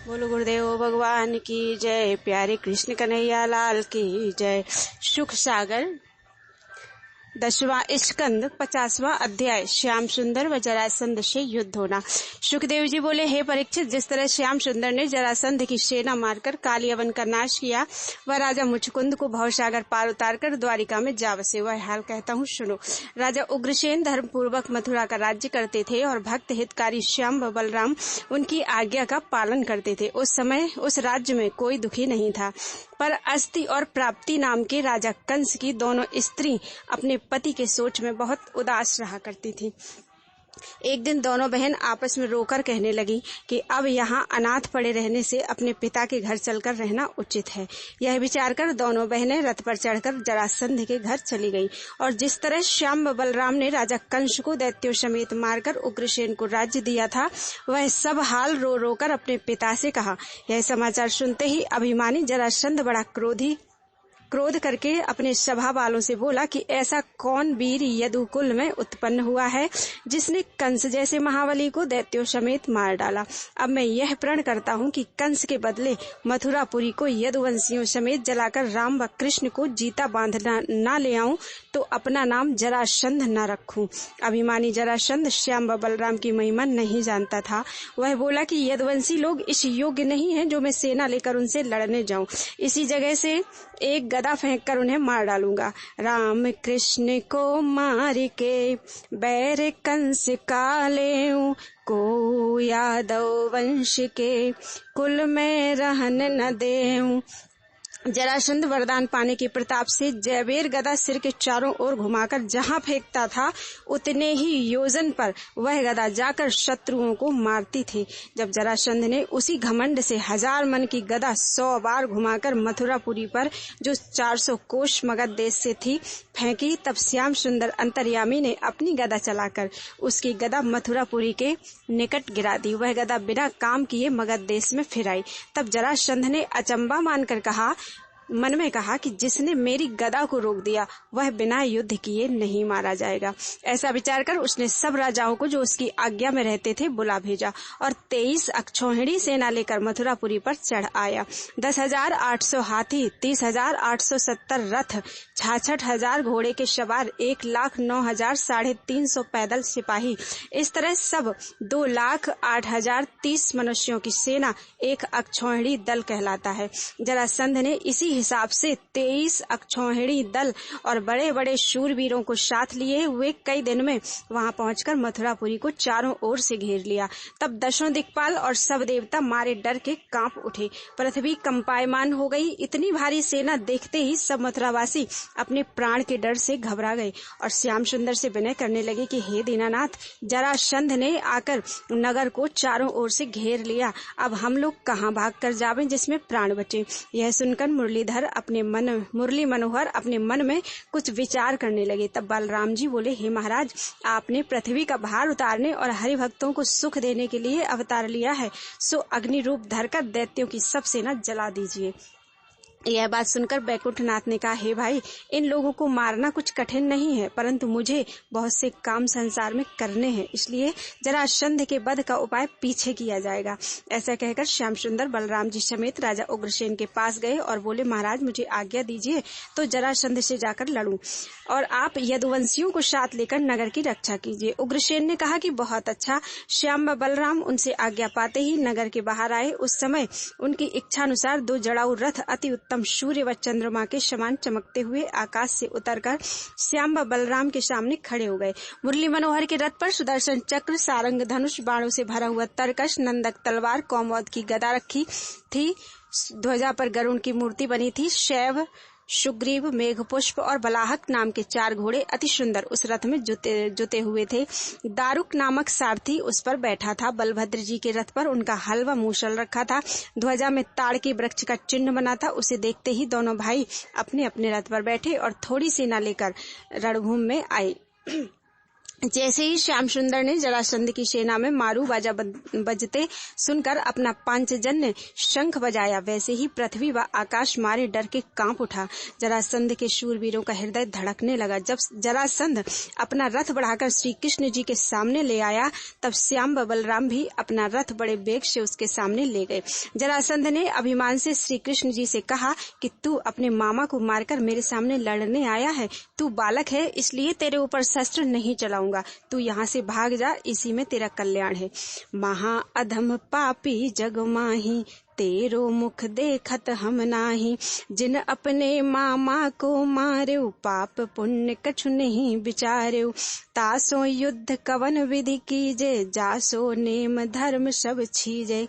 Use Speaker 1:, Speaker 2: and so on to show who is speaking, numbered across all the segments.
Speaker 1: बोलो गुरुदेव भगवान की जय। प्यारे कृष्ण कन्हैया लाल की जय। सुख सागर 10वां स्कंद 50वां अध्याय। श्याम सुंदर व जरासंध से युद्ध होना। सुखदेव जी बोले, हे परीक्षित, जिस तरह श्याम सुंदर ने जरासंध की सेना मारकर कालियवन का नाश किया, वह राजा मुचकुंद को भवसागर पार उतारकर द्वारिका में जा बसे। वह हाल कहता हूँ, सुनो। राजा उग्रसेन धर्म पूर्वक मथुरा का राज्य करते थे और भक्त हितकारी श्याम व बलराम उनकी आज्ञा का पालन करते थे। उस समय उस राज्य में कोई दुखी नहीं था, पर अस्ति और प्राप्ति नाम के राजा कंस की दोनों स्त्री अपने पति के सोच में बहुत उदास रहा करती थी। एक दिन दोनों बहन आपस में रोकर कहने लगी कि अब यहाँ अनाथ पड़े रहने से अपने पिता के घर चलकर रहना उचित है। यह विचार कर दोनों बहनें रथ पर चढ़कर जरासंध के घर चली गईं और जिस तरह श्याम व बलराम ने राजा कंस को दैत्यों समेत मारकर उग्रसेन को राज्य दिया था, वह सब हाल रो रो कर अपने पिता से कहा। यह समाचार सुनते ही अभिमानी जरासंध बड़ा क्रोध करके अपने सभा वालों से बोला कि ऐसा कौन वीर यदुकुल में उत्पन्न हुआ है जिसने कंस जैसे महाबली को दैत्यों समेत मार डाला। अब मैं यह प्रण करता हूँ कि कंस के बदले मथुरापुरी को यदुवंशियों समेत जलाकर राम व कृष्ण को जीता बांधना न ले आऊं तो अपना नाम जरासंध न रखूं। अभिमानी जरासंध श्याम व बलराम की महिमा नहीं जानता था। वह बोला कि यदुवंशी लोग इस योग्य नहीं है जो मैं सेना लेकर उनसे लड़ने जाऊं। इसी जगह से एक गदा फेंक कर उन्हें मार डालूंगा। राम कृष्ण को मार के बैर कंस का लेऊं, को यादव वंश के कुल में रहन न देऊं। जरासंध वरदान पाने के प्रताप से जयबेर गदा सिर के चारों ओर घुमाकर जहां फेंकता था, उतने ही योजन पर वह गदा जाकर शत्रुओं को मारती थी। जब जरासंध ने उसी घमंड से 1000 मन की गदा 100 बार घुमाकर मथुरापुरी पर, जो 400 कोष मगध देश से थी, फेंकी, तब श्याम सुंदर अंतर्यामी ने अपनी गदा चलाकर उसकी गदा मथुरापुरी के निकट गिरा दी। वह गदा बिना काम किए मगध देश में फिर आई। तब जरासंध ने अचंबा मानकर मन में कहा कि जिसने मेरी गदा को रोक दिया वह बिना युद्ध किए नहीं मारा जाएगा। ऐसा विचार कर उसने सब राजाओं को जो उसकी आज्ञा में रहते थे बुला भेजा और 23 अक्षौहिणी सेना लेकर मथुरापुरी पर चढ़ आया। 10,800 हाथी, 30,870 रथ, 66,000 घोड़े के सवार, 1,09,350 पैदल सिपाही, इस तरह सब 2,08,030 मनुष्यों की सेना एक अक्षौहिणी दल कहलाता है। जरासंध ने इसी हिसाब से 23 अक्षौहिणी दल और बड़े बड़े शूरवीरों को साथ लिए हुए कई दिन में वहां पहुंचकर मथुरापुरी को चारों ओर से घेर लिया। तब 10 दिक्पाल और सब देवता मारे डर के कांप उठे। पृथ्वी कंपायमान हो गई। इतनी भारी सेना देखते ही सब मथुरावासी अपने प्राण के डर से घबरा गए और श्याम सुंदर से विनय करने लगे कि हे दीनानाथ, जरासंध ने आकर नगर को चारों ओर से घेर लिया। अब हम लोग कहाँ भाग कर जावें जिसमें प्राण बचे। यह सुनकर मुरली मनोहर अपने मन में कुछ विचार करने लगे। तब बलराम जी बोले, हे महाराज, आपने पृथ्वी का भार उतारने और हरि भक्तों को सुख देने के लिए अवतार लिया है, सो अग्नि रूप धरकर दैत्यों की सब सेना जला दीजिए। यह बात सुनकर बैकुंठनाथ ने कहा, हे भाई, इन लोगों को मारना कुछ कठिन नहीं है, परंतु मुझे बहुत से काम संसार में करने हैं, इसलिए जरासंध के वध का उपाय पीछे किया जाएगा। ऐसा कहकर श्याम सुंदर बलराम जी समेत राजा उग्रसेन के पास गए और बोले, महाराज, मुझे आज्ञा दीजिए तो जरासंध से जाकर लड़ूं और आप यदुवंशियों को साथ लेकर नगर की रक्षा कीजिए। उग्रसेन ने कहा कि बहुत अच्छा। श्याम व बलराम उनसे आज्ञा पाते ही नगर के बाहर आए। उस समय उनकी इच्छानुसार 2 जड़ाऊ रथ अति उत्तम सूर्य व चंद्रमा के समान चमकते हुए आकाश से उतरकर श्याम व बलराम के सामने खड़े हो गए। मुरली मनोहर के रथ पर सुदर्शन चक्र, सारंग धनुष, बाणों से भरा हुआ तरकश, नंदक तलवार, कौमोद की गदा रखी थी। ध्वजा पर गरुड़ की मूर्ति बनी थी। शैव, सुग्रीव, मेघपुष्प और बलाहक नाम के 4 घोड़े अति सुंदर उस रथ में जुते हुए थे। दारुक नामक सारथी उस पर बैठा था। बलभद्र जी के रथ पर उनका हलवा मूसल रखा था। ध्वजा में ताड़ के वृक्ष का चिन्ह बना था। उसे देखते ही दोनों भाई अपने अपने रथ पर बैठे और थोड़ी सेना लेकर रणभूमि में आए। जैसे ही श्याम सुंदर ने जरासंध की सेना में मारू बाजा बजते सुनकर अपना पांचजन्य शंख बजाया, वैसे ही पृथ्वी व आकाश मारे डर के कांप उठा। जरासंध के शूरवीरों का हृदय धड़कने लगा। जब जरासंध अपना रथ बढ़ाकर श्री कृष्ण जी के सामने ले आया, तब श्याम व बलराम भी अपना रथ बड़े वेग से उसके सामने ले गए। जरासंध ने अभिमान से श्री कृष्ण जी से कहा कि तू अपने मामा को मारकर मेरे सामने लड़ने आया है। तू बालक है, इसलिए तेरे ऊपर शस्त्र नहीं चलाऊंगा। तू यहाँ से भाग जा, इसी में तेरा कल्याण है। महा अधम पापी जग माही, तेरो मुख देखत हम नाही। जिन अपने मामा को मार्यो, पाप पुण्य कछु नहीं विचार्यो। तासो युद्ध कवन विधि कीजे, जासो नेम धर्म सब छीजे।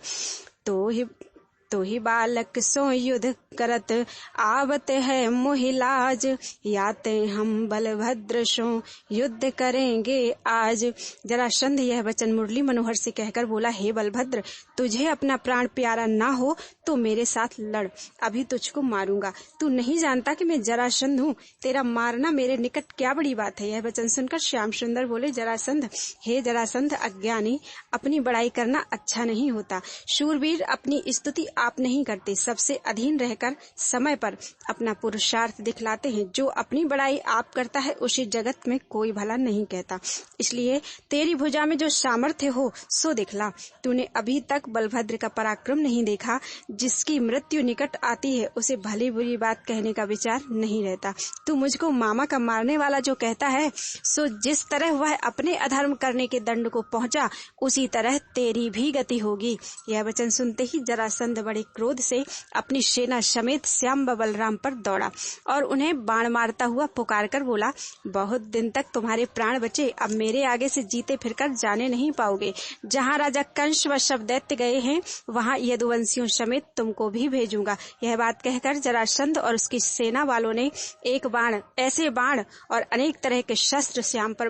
Speaker 1: तो ही बालक सो युद्ध करत, आवत है मोहि लाज। याते हम बलभद्र सो युद्ध करेंगे आज। जरासंध यह वचन मुरली मनोहर से कहकर बोला, हे बलभद्र, तुझे अपना प्राण प्यारा ना हो तो मेरे साथ लड़, अभी तुझको मारूंगा। तू नहीं जानता कि मैं जरासंध हूँ, तेरा मारना मेरे निकट क्या बड़ी बात है। यह वचन सुनकर श्याम सुंदर बोले, जरासंध, हे जरासंध अज्ञानी, अपनी बड़ाई करना अच्छा नहीं होता। शूरवीर अपनी स्तुति आप नहीं करते, सबसे अधीन रहकर समय पर अपना पुरुषार्थ दिखलाते हैं। जो अपनी बड़ाई आप करता है, उसे जगत में कोई भला नहीं कहता। इसलिए तेरी भुजा में जो सामर्थ्य हो सो दिखला। तूने अभी तक बलभद्र का पराक्रम नहीं देखा। जिसकी मृत्यु निकट आती है, उसे भली बुरी बात कहने का विचार नहीं रहता। तू मुझको मामा का मारने वाला जो कहता है, सो जिस तरह वह अपने अधर्म करने के दंड को पहुंचा, उसी तरह तेरी भी गति होगी। यह वचन सुनते ही जरासंध बड़े क्रोध से अपनी सेना समेत श्याम व बलराम पर दौड़ा और उन्हें बाण मारता हुआ पुकार कर बोला, बहुत दिन तक तुम्हारे प्राण बचे, अब मेरे आगे से जीते फिरकर जाने नहीं पाओगे। जहाँ राजा कंस व सब दैत्य गए हैं, वहाँ यदुवंशियों समेत तुमको भी भेजूंगा। यह बात कहकर जरासंध और उसकी सेना वालों ने ऐसे बाण और अनेक तरह के शस्त्र श्याम पर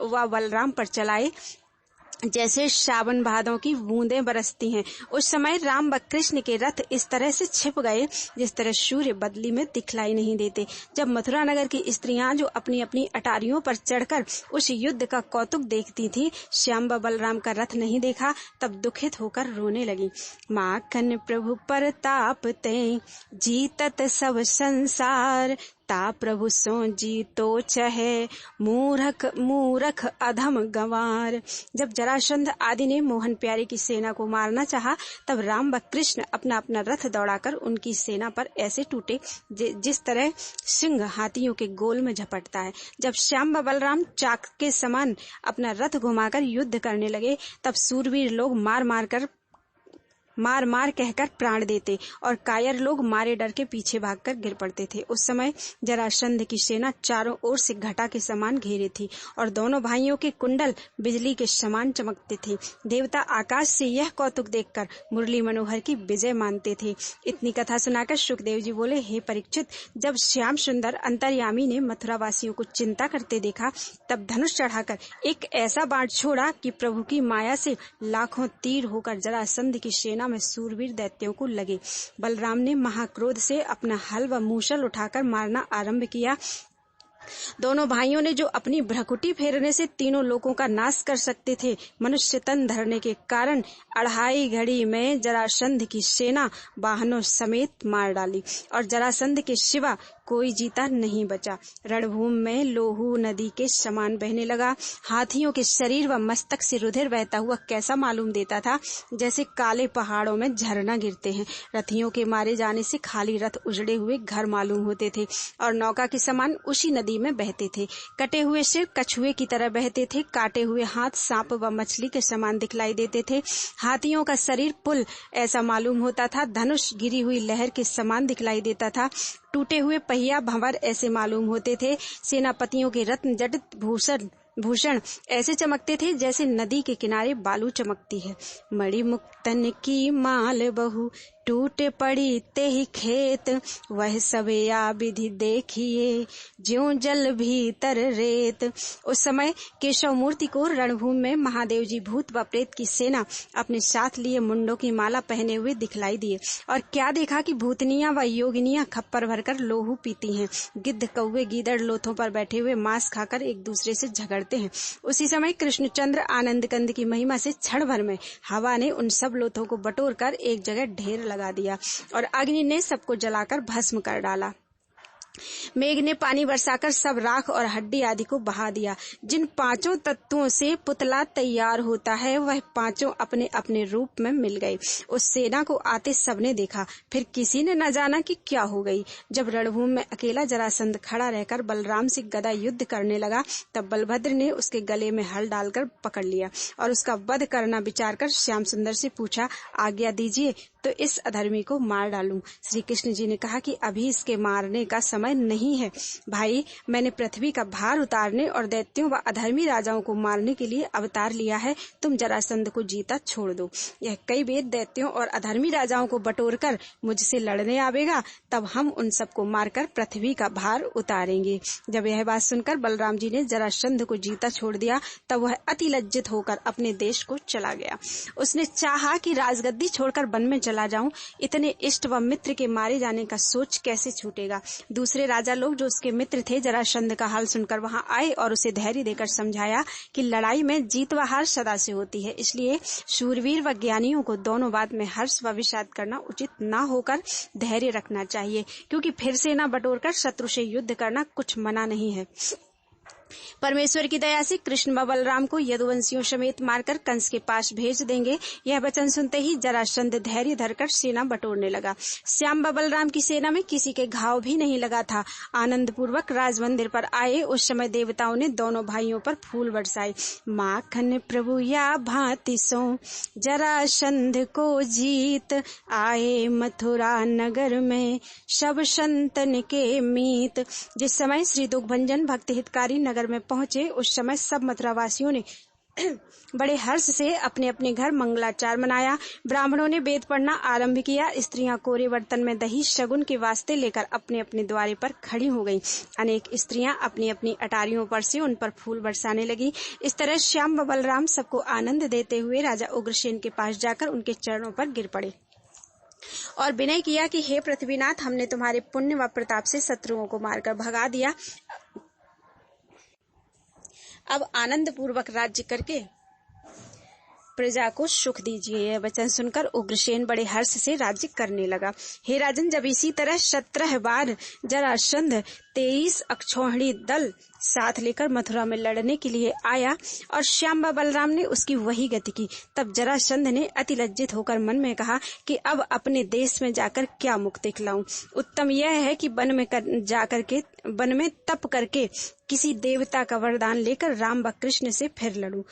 Speaker 1: व बलराम पर चलाए जैसे सावन भादों की बूंदें बरसती हैं। उस समय राम व कृष्ण के रथ इस तरह से छिप गए जिस तरह सूर्य बदली में दिखलाई नहीं देते। जब मथुरा नगर की स्त्रियां जो अपनी अपनी अटारियों पर चढ़कर उस युद्ध का कौतुक देखती थीं, श्याम व बलराम का रथ नहीं देखा, तब दुखित होकर रोने लगी। माखन प्रभु परताप ते, जीतत सब संसार। ता प्रभु सो जीतो चहे, मूरख अधम गंवार। जब जरासंध आदि ने मोहन प्यारे की सेना को मारना चाहा, तब राम व कृष्ण अपना अपना रथ दौड़ाकर उनकी सेना पर ऐसे टूटे जिस तरह सिंह हाथियों के गोल में झपटता है। जब श्याम व बलराम चाक के समान अपना रथ घुमाकर युद्ध करने लगे, तब सूरवीर लोग मार मार कहकर प्राण देते और कायर लोग मारे डर के पीछे भागकर गिर पड़ते थे। उस समय जरासंध की सेना चारों ओर से घटा के समान घेरे थी और दोनों भाइयों के कुंडल बिजली के समान चमकते थे। देवता आकाश से यह कौतुक देखकर मुरली मनोहर की विजय मानते थे। इतनी कथा सुनाकर सुखदेव जी बोले, हे परीक्षित, जब श्याम सुंदर अंतर्यामी ने मथुरा वासियों को चिंता करते देखा, तब धनुष चढ़ाकर एक ऐसा बाण छोड़ा कि प्रभु की माया से लाखों तीर होकर जरासंध की सेना में सूरवीर दैत्यों को लगे। बलराम ने महाक्रोध से अपना हल व मूसल उठाकर मारना आरंभ किया। दोनों भाइयों ने जो अपनी भ्रकुटी फेरने से तीनों लोगों का नाश कर सकते थे, मनुष्य तन धरने के कारण अढ़ाई घड़ी में जरासंध की सेना वाहनों समेत मार डाली और जरासंध के सिवा कोई जीता नहीं बचा। रणभूमि में लोहू नदी के समान बहने लगा। हाथियों के शरीर व मस्तक से रुधिर बहता हुआ कैसा मालूम देता था, जैसे काले पहाड़ों में झरना गिरते हैं। रथियों के मारे जाने से खाली रथ उजड़े हुए घर मालूम होते थे और नौका के समान उसी नदी में बहते थे। कटे हुए सिर कछुए की तरह बहते थे, काटे हुए हाथ सांप व मछली के समान दिखलाई देते थे। हाथियों का शरीर पुल ऐसा मालूम होता था, धनुष गिरी हुई लहर के समान दिखलाई देता था। टूटे हुए पहिया भंवर ऐसे मालूम होते थे। सेनापतियों के रत्न जटित भूषण ऐसे चमकते थे जैसे नदी के किनारे बालू चमकती है। मणि मुक्तन की माल बहु, टूट पड़ी ते ही खेत। वह सवेया विधि देखिए, ज्यों जल भीतर रेत। उस समय केशव मूर्ति को रणभूमि में महादेव जी भूत व प्रेत की सेना अपने साथ लिए मुंडों की माला पहने हुए दिखलाई दिए और क्या देखा कि भूतनियां व योगिनियां खप्पर भरकर लोहू पीती हैं। गिद्ध कौवे गीदड़ लोथों पर बैठे हुए मांस खाकर एक दूसरे से झगड़ते करते हैं। उसी समय कृष्णचंद्र आनंद कंद की महिमा से क्षण भर में हवा ने उन सब लोथों को बटोर कर एक जगह ढेर लगा दिया और अग्नि ने सबको जलाकर भस्म कर डाला। मेघ ने पानी बरसाकर सब राख और हड्डी आदि को बहा दिया। जिन पांचों तत्वों से पुतला तैयार होता है वह पांचों अपने अपने रूप में मिल गए। उस सेना को आते सबने देखा, फिर किसी ने न जाना कि क्या हो गई। जब रणभूमि में अकेला जरासंध खड़ा रहकर बलराम से गदा युद्ध करने लगा, तब बलभद्र ने उसके गले में हल डालकर पकड़ लिया और उसका वध करना विचार कर श्याम सुंदर से पूछा, आज्ञा दीजिए तो इस अधर्मी को मार डालूं। श्री कृष्ण जी ने कहा कि अभी इसके मारने का समय नहीं है भाई, मैंने पृथ्वी का भार उतारने और दैत्यों व अधर्मी राजाओं को मारने के लिए अवतार लिया है। तुम जरासंध को जीता छोड़ दो। यह कई वेद दैत्यों और अधर्मी राजाओं को बटोर कर मुझसे लड़ने आवेगा, तब हम उन सबको मारकर पृथ्वी का भार उतारेंगे। जब यह बात सुनकर बलराम जी ने जरासंध को जीता छोड़ दिया, तब वह अति लज्जित होकर अपने देश को चला गया। उसने चाहा कि राजगद्दी छोड़कर वन में चला जाऊं, इतने इष्ट व मित्र के मारे जाने का सोच कैसे छूटेगा। दूसरे राजा लोग जो उसके मित्र थे जरासंध का हाल सुनकर वहां आए और उसे धैर्य देकर समझाया कि लड़ाई में जीत व हार सदा से होती है, इसलिए शूरवीर व ज्ञानियों को दोनों बात में हर्ष व विषाद करना उचित न होकर धैर्य रखना चाहिए, क्योंकि फिर सेना बटोरकर शत्रु से युद्ध करना कुछ मना नहीं है। परमेश्वर की दया से कृष्ण व बलराम को यदुवंशियों समेत मारकर कंस के पास भेज देंगे। यह वचन सुनते ही जरासंध धैर्य धरकर सेना बटोरने लगा। श्याम व बलराम की सेना में किसी के घाव भी नहीं लगा था। आनंद पूर्वक राज मंदिर पर आए। उस समय देवताओं ने दोनों भाइयों पर फूल बरसाए। माखन प्रभु या भांति सो जरासंध को जीत, आए मथुरा नगर में सब संतन के मीत। जिस समय श्री दुखभंजन भक्त हितकारी नगर में पहुंचे, उस समय सब मथुरावासियों ने बड़े हर्ष से अपने अपने घर मंगलाचार मनाया। ब्राह्मणों ने वेद पढ़ना आरंभ किया। स्त्रियां कोरे बर्तन में दही शगुन के वास्ते लेकर अपने अपने द्वारे पर खड़ी हो गईं। अनेक स्त्रियां अपनी अपनी अटारियों पर से उन पर फूल बरसाने लगी। इस तरह श्याम व बलराम सबको आनंद देते हुए राजा उग्रसेन के पास जाकर उनके चरणों पर गिर पड़े और विनय किया कि हे पृथ्वीनाथ, हमने तुम्हारे पुण्य व प्रताप से शत्रुओं को मारकर भगा दिया। अब आनंद पूर्वक राज्य करके प्रजा को सुख दीजिए। यह वचन सुनकर उग्रसेन बड़े हर्ष से राज्य करने लगा। हे राजन, जब इसी तरह 17 बार जरासंध 23 अक्षौहिणी दल साथ लेकर मथुरा में लड़ने के लिए आया और श्याम व बलराम ने उसकी वही गति की, तब जरासंध ने अति लज्जित होकर मन में कहा कि अब अपने देश में जाकर क्या मुख दिखलाऊं। उत्तम यह है कि वन में तप करके किसी देवता का वरदान लेकर राम व कृष्ण से फिर लड़ूं।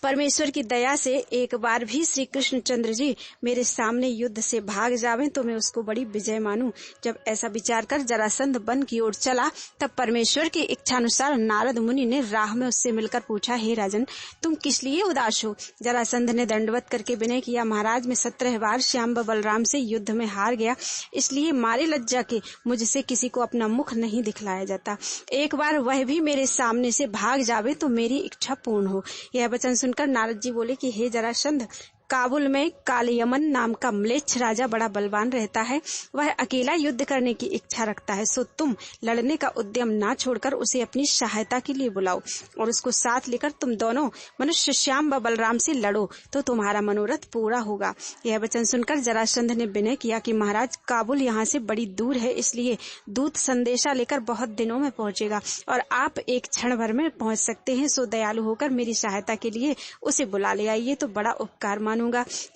Speaker 1: परमेश्वर की दया से एक बार भी श्री कृष्णचंद्र जी मेरे सामने युद्ध से भाग जावें तो मैं उसको बड़ी विजय मानूं। जब ऐसा विचार कर जरासंध वन की ओर चला, तब परमेश्वर की इच्छानुसार नारद मुनि ने राह में उससे मिलकर पूछा, हे राजन, तुम किस लिए उदास हो? जरासंध ने दंडवत करके विनय किया, महाराज, मैं 17 बार श्याम व बलराम से युद्ध में हार गया, इसलिए मारे लज्जा के मुझसे किसी को अपना मुख नहीं दिखलाया जाता। एक बार वह भी मेरे सामने से भाग जावे तो मेरी इच्छा पूर्ण हो। यह वचन सुनकर नारद जी बोले कि हे जरासंध, काबुल में कालयमन नाम का म्लेच्छ राजा बड़ा बलवान रहता है। वह अकेला युद्ध करने की इच्छा रखता है, सो तुम लड़ने का उद्यम ना छोड़कर उसे अपनी सहायता के लिए बुलाओ और उसको साथ लेकर तुम दोनों मनुष्य श्याम व बलराम से लड़ो तो तुम्हारा मनोरथ पूरा होगा। यह वचन सुनकर जरासंध ने विनय किया कि महाराज, काबुल यहाँ से बड़ी दूर है, इसलिए दूत संदेशा लेकर बहुत दिनों में पहुंचेगा और आप एक क्षण भर में पहुंच सकते हैं, सो दयालु होकर मेरी सहायता के लिए उसे बुला ले आइए तो बड़ा उपकार मानूंगा।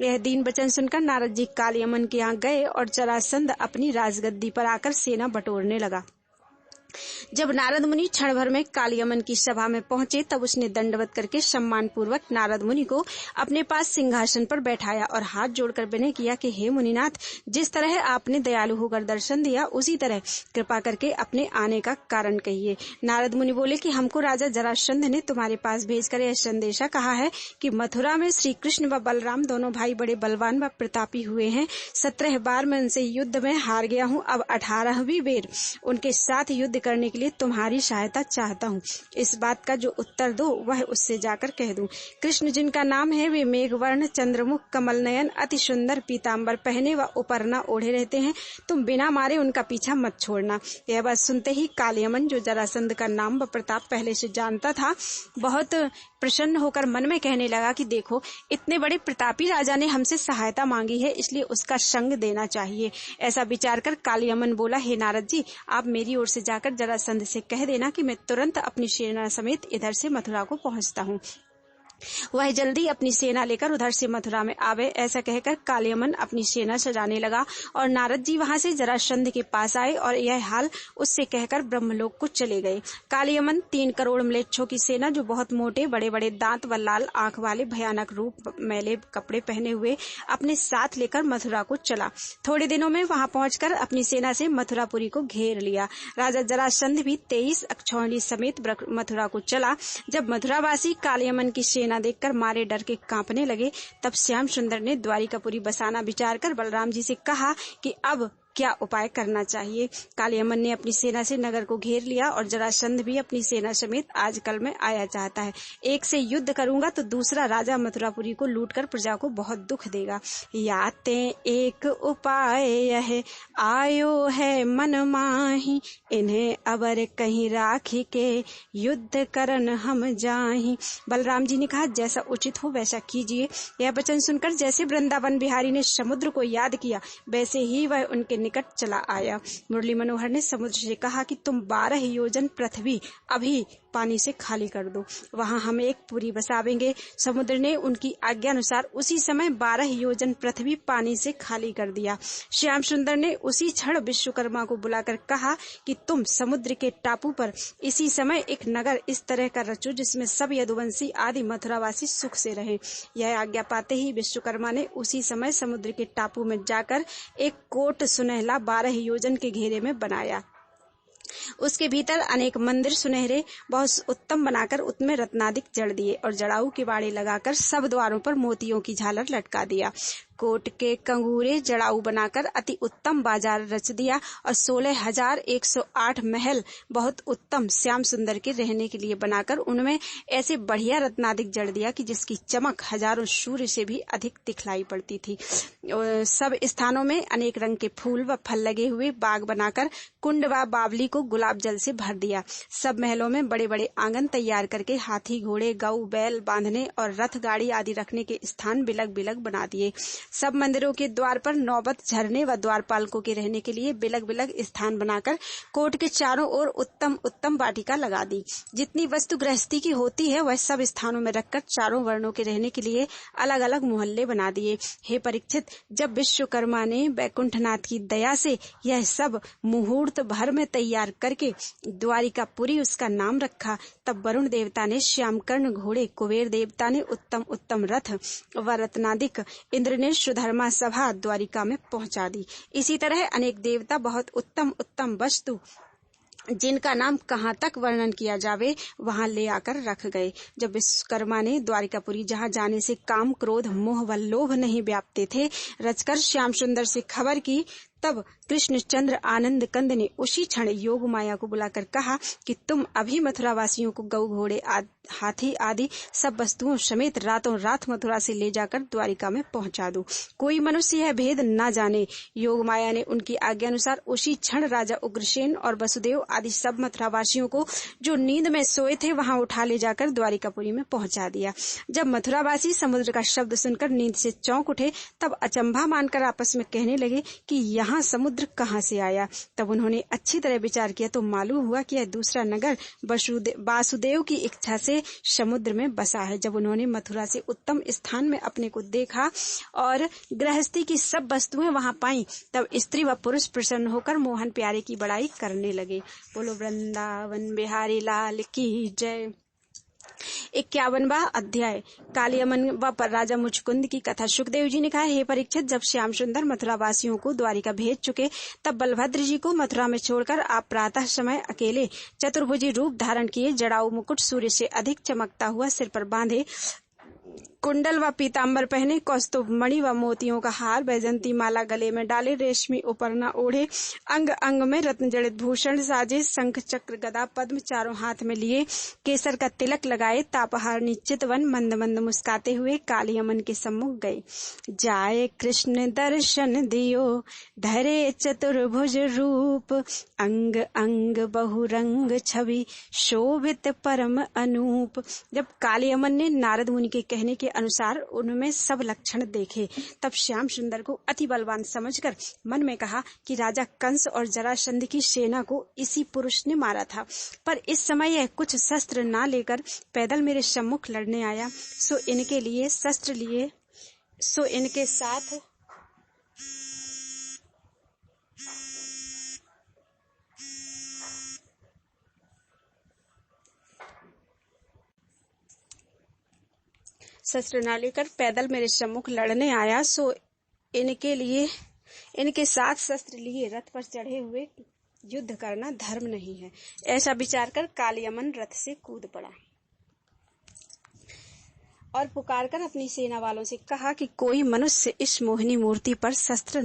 Speaker 1: यह दीन वचन सुनकर नारद जी कालयमन के यहाँ गए और जरासंध अपनी राजगद्दी पर आकर सेना बटोरने लगा। जब नारद मुनि क्षण भर में कालयमन की सभा में पहुंचे, तब उसने दंडवत करके सम्मान पूर्वक नारद मुनि को अपने पास सिंहासन पर बैठाया और हाथ जोड़कर विनय किया कि हे मुनिनाथ, जिस तरह आपने दयालु होकर दर्शन दिया, उसी तरह कृपा करके अपने आने का कारण कहिए। नारद मुनि बोले कि हमको राजा जरासंध ने तुम्हारे पास भेजकर यह संदेशा कहा है कि मथुरा में श्री कृष्ण व बलराम दोनों भाई बड़े बलवान व प्रतापी हुए हैं। 17 बार मैं उनसे युद्ध में हार गया हूँ। अब 18वीं बेर उनके साथ युद्ध करने के लिए तुम्हारी सहायता चाहता हूँ। इस बात का जो उत्तर दो वह उससे जाकर कह दूं। कृष्ण जिनका नाम है वे मेघवर्ण, चंद्रमुख, कमल नयन, अति सुंदर पीताम्बर पहने व उपरना ओढ़े रहते हैं। तुम बिना मारे उनका पीछा मत छोड़ना। यह बात सुनते ही कालियमन, जो जरासंध का नाम व प्रताप पहले से जानता था, बहुत प्रसन्न होकर मन में कहने लगा कि देखो, इतने बड़े प्रतापी राजा ने हमसे सहायता मांगी है, इसलिए उसका संग देना चाहिए। ऐसा विचार कर कालियमन बोला, हे नारद जी, आप मेरी ओर से जाकर जरासंध से कह देना कि मैं तुरंत अपनी सेना समेत इधर से मथुरा को पहुंचता हूँ। वह जल्दी अपनी सेना लेकर उधर से मथुरा में आवे। ऐसा कहकर कालियमन अपनी सेना सजाने लगा और नारद जी वहां से जरासंध के पास आए और यह हाल उससे कहकर ब्रह्मलोक को चले गए। कालियमन 3 करोड़ म्लेच्छों की सेना, जो बहुत मोटे बड़े बड़े दांत व लाल आंख वाले, भयानक रूप, मैले कपड़े पहने हुए, अपने साथ लेकर मथुरा को चला। थोड़े दिनों में वहां पहुंचकर अपनी सेना से मथुरापुरी को घेर लिया। राजा जरासंध भी 23 अक्षौहिणी समेत मथुरा को चला। जब मथुरावासी कालियमन की सेना देखकर मारे डर के कांपने लगे, तब श्याम सुंदर ने द्वारिकापुरी बसाना विचार कर बलराम जी से कहा कि अब क्या उपाय करना चाहिए। कालियमन ने अपनी सेना से नगर को घेर लिया और जरासंध भी अपनी सेना समेत आजकल में आया चाहता है। एक से युद्ध करूंगा तो दूसरा राजा मथुरापुरी को लूटकर प्रजा को बहुत दुख देगा। याते एक उपाय यह आयो है मन माही, इन्हें अबर कहीं राखी के युद्ध करन हम जाही। बलराम जी ने कहा, जैसा उचित हो वैसा कीजिए। यह वचन सुनकर जैसे वृंदावन बिहारी ने समुद्र को याद किया, वैसे ही वह उनके निकट चला आया। मुरली मनोहर ने समुद्र से कहा कि तुम 12 योजन पृथ्वी अभी पानी से खाली कर दो, वहां हम एक पुरी बसावेंगे। समुद्र ने उनकी आज्ञा अनुसार उसी समय 12 योजन पृथ्वी पानी से खाली कर दिया। श्याम सुंदर ने उसी क्षण विश्वकर्मा को बुलाकर कहा कि तुम समुद्र के टापू पर इसी समय एक नगर इस तरह का रचो जिसमें सब यदुवंशी आदि मथुरावासी सुख से रहे। यह आज्ञा पाते ही विश्वकर्मा ने उसी समय समुद्र के टापू में जाकर एक कोट सुनहला 12 योजन के घेरे में बनाया। उसके भीतर अनेक मंदिर सुनहरे बहुत उत्तम बनाकर उसमें रत्नादिक जड़ दिए और जड़ाऊ के बाड़े लगाकर सब द्वारों पर मोतियों की झालर लटका दिया। कोट के कंगूरे जड़ाऊ बनाकर अति उत्तम बाजार रच दिया और 16,108 महल बहुत उत्तम श्याम सुंदर के रहने के लिए बनाकर उनमें ऐसे बढ़िया रत्नादिक जड़ दिया कि जिसकी चमक हजारों सूर्य से भी अधिक दिखलाई पड़ती थी। सब स्थानों में अनेक रंग के फूल व फल लगे हुए बाग बनाकर कुंड व बावली को गुलाब जल से भर दिया। सब महलों में बड़े बड़े आंगन तैयार करके हाथी, घोड़े, गऊ, बैल बांधने और रथ गाड़ी आदि रखने के स्थान बिलग बिलग बना दिए। सब मंदिरों के द्वार पर नौबत झरने व द्वारपालकों के रहने के लिए बिलग बिलग स्थान बनाकर कोट के चारों ओर उत्तम उत्तम वाटिका लगा दी। जितनी वस्तु गृहस्थी की होती है वह सब स्थानों में रखकर चारों वर्णों के रहने के लिए अलग अलग मोहल्ले बना दिए। हे परीक्षित, जब विश्वकर्मा ने वैकुंठनाथ की दया से यह सब मुहूर्त भर में तैयार करके द्वारिकापुरी उसका नाम रखा, तब वरुण देवता ने श्यामकर्ण घोड़े, कुबेर देवता ने उत्तम उत्तम रथ व रत्नादिक, इंद्र ने सुधर्मा सभा द्वारिका में पहुंचा दी। इसी तरह अनेक देवता बहुत उत्तम उत्तम वस्तु जिनका नाम कहाँ तक वर्णन किया जावे वहां ले आकर रख गए। जब विश्वकर्मा ने द्वारिकापुरी जहाँ जाने से काम, क्रोध, मोह व लोभ नहीं व्यापते थे रचकर श्याम सुंदर से खबर की, तब कृष्णचंद्र आनंद कंद ने उसी क्षण योग माया को बुलाकर कहा कि तुम अभी मथुरा वासियों को गौ, घोड़े, हाथी आदि सब वस्तुओं समेत रातों रात मथुरा से ले जाकर द्वारिका में पहुंचा दो। कोई मनुष्य यह भेद न जाने। योग माया ने उनकी आज्ञा अनुसार उसी क्षण राजा उग्रसेन और वसुदेव आदि सब मथुरा वासियों को जो नींद में सोए थे वहां उठा ले जाकर द्वारिकापुरी में पहुंचा दिया। जब मथुरावासी समुद्र का शब्द सुनकर नींद से चौंक उठे, तब अचंभा मानकर आपस में कहने लगे कि यहाँ समुद्र कहाँ से आया। तब उन्होंने अच्छी तरह विचार किया तो मालूम हुआ कि यह दूसरा नगर वासुदेव की इच्छा से समुद्र में बसा है। जब उन्होंने मथुरा से उत्तम स्थान में अपने को देखा और गृहस्थी की सब वस्तुएं वहां पाई, तब स्त्री व पुरुष प्रसन्न होकर मोहन प्यारे की बड़ाई करने लगे। बोलो वृंदावन बिहारी लाल की जय। 51वां अध्याय कालियमन व राजा मुचकुंद की कथा। सुखदेव जी ने कहा, हे परीक्षित, जब श्याम सुंदर मथुरा वासियों को द्वारिका भेज चुके, तब बलभद्र जी को मथुरा में छोड़कर आप प्रातः समय अकेले चतुर्भुजी रूप धारण किए, जड़ाऊ मुकुट सूर्य से अधिक चमकता हुआ सिर पर बांधे, कुंडल व पीताम्बर पहने, कौस्तुभ मणि व मोतियों का हार, वैजंती माला गले में डाले, रेशमी उपरना ओढ़े, अंग अंग में रत्न जड़ित भूषण साजे, शंख चक्र गदा पद्म चारों हाथ में लिए, केसर का तिलक लगाए, तापहार निश्चित वन, मंद मंद मुस्काते हुए कालियमन के सम्मुख गए। जाए कृष्ण दर्शन दियो, धरे चतुर्भुज रूप, अंग अंग बहुरंग छवि, शोभित परम अनूप। जब कालियमन ने नारद मुनि के कहने के अनुसार उनमें सब लक्षण देखे, तब श्याम सुंदर को अति बलवान समझकर मन में कहा कि राजा कंस और जरासंध की सेना को इसी पुरुष ने मारा था, पर इस समय यह कुछ शस्त्र ना लेकर पैदल मेरे सम्मुख लड़ने आया, सो इनके लिए शस्त्र लिए, सो इनके साथ शस्त्र ना लेकर पैदल मेरे सम्मुख लड़ने आया, सो इनके साथ शस्त्र लिए रथ पर चढ़े हुए युद्ध करना धर्म नहीं है। ऐसा विचार कर कालियमन रथ से कूद पड़ा और पुकारकर अपनी सेना वालों से कहा कि कोई मनुष्य इस मोहिनी मूर्ति पर शस्त्र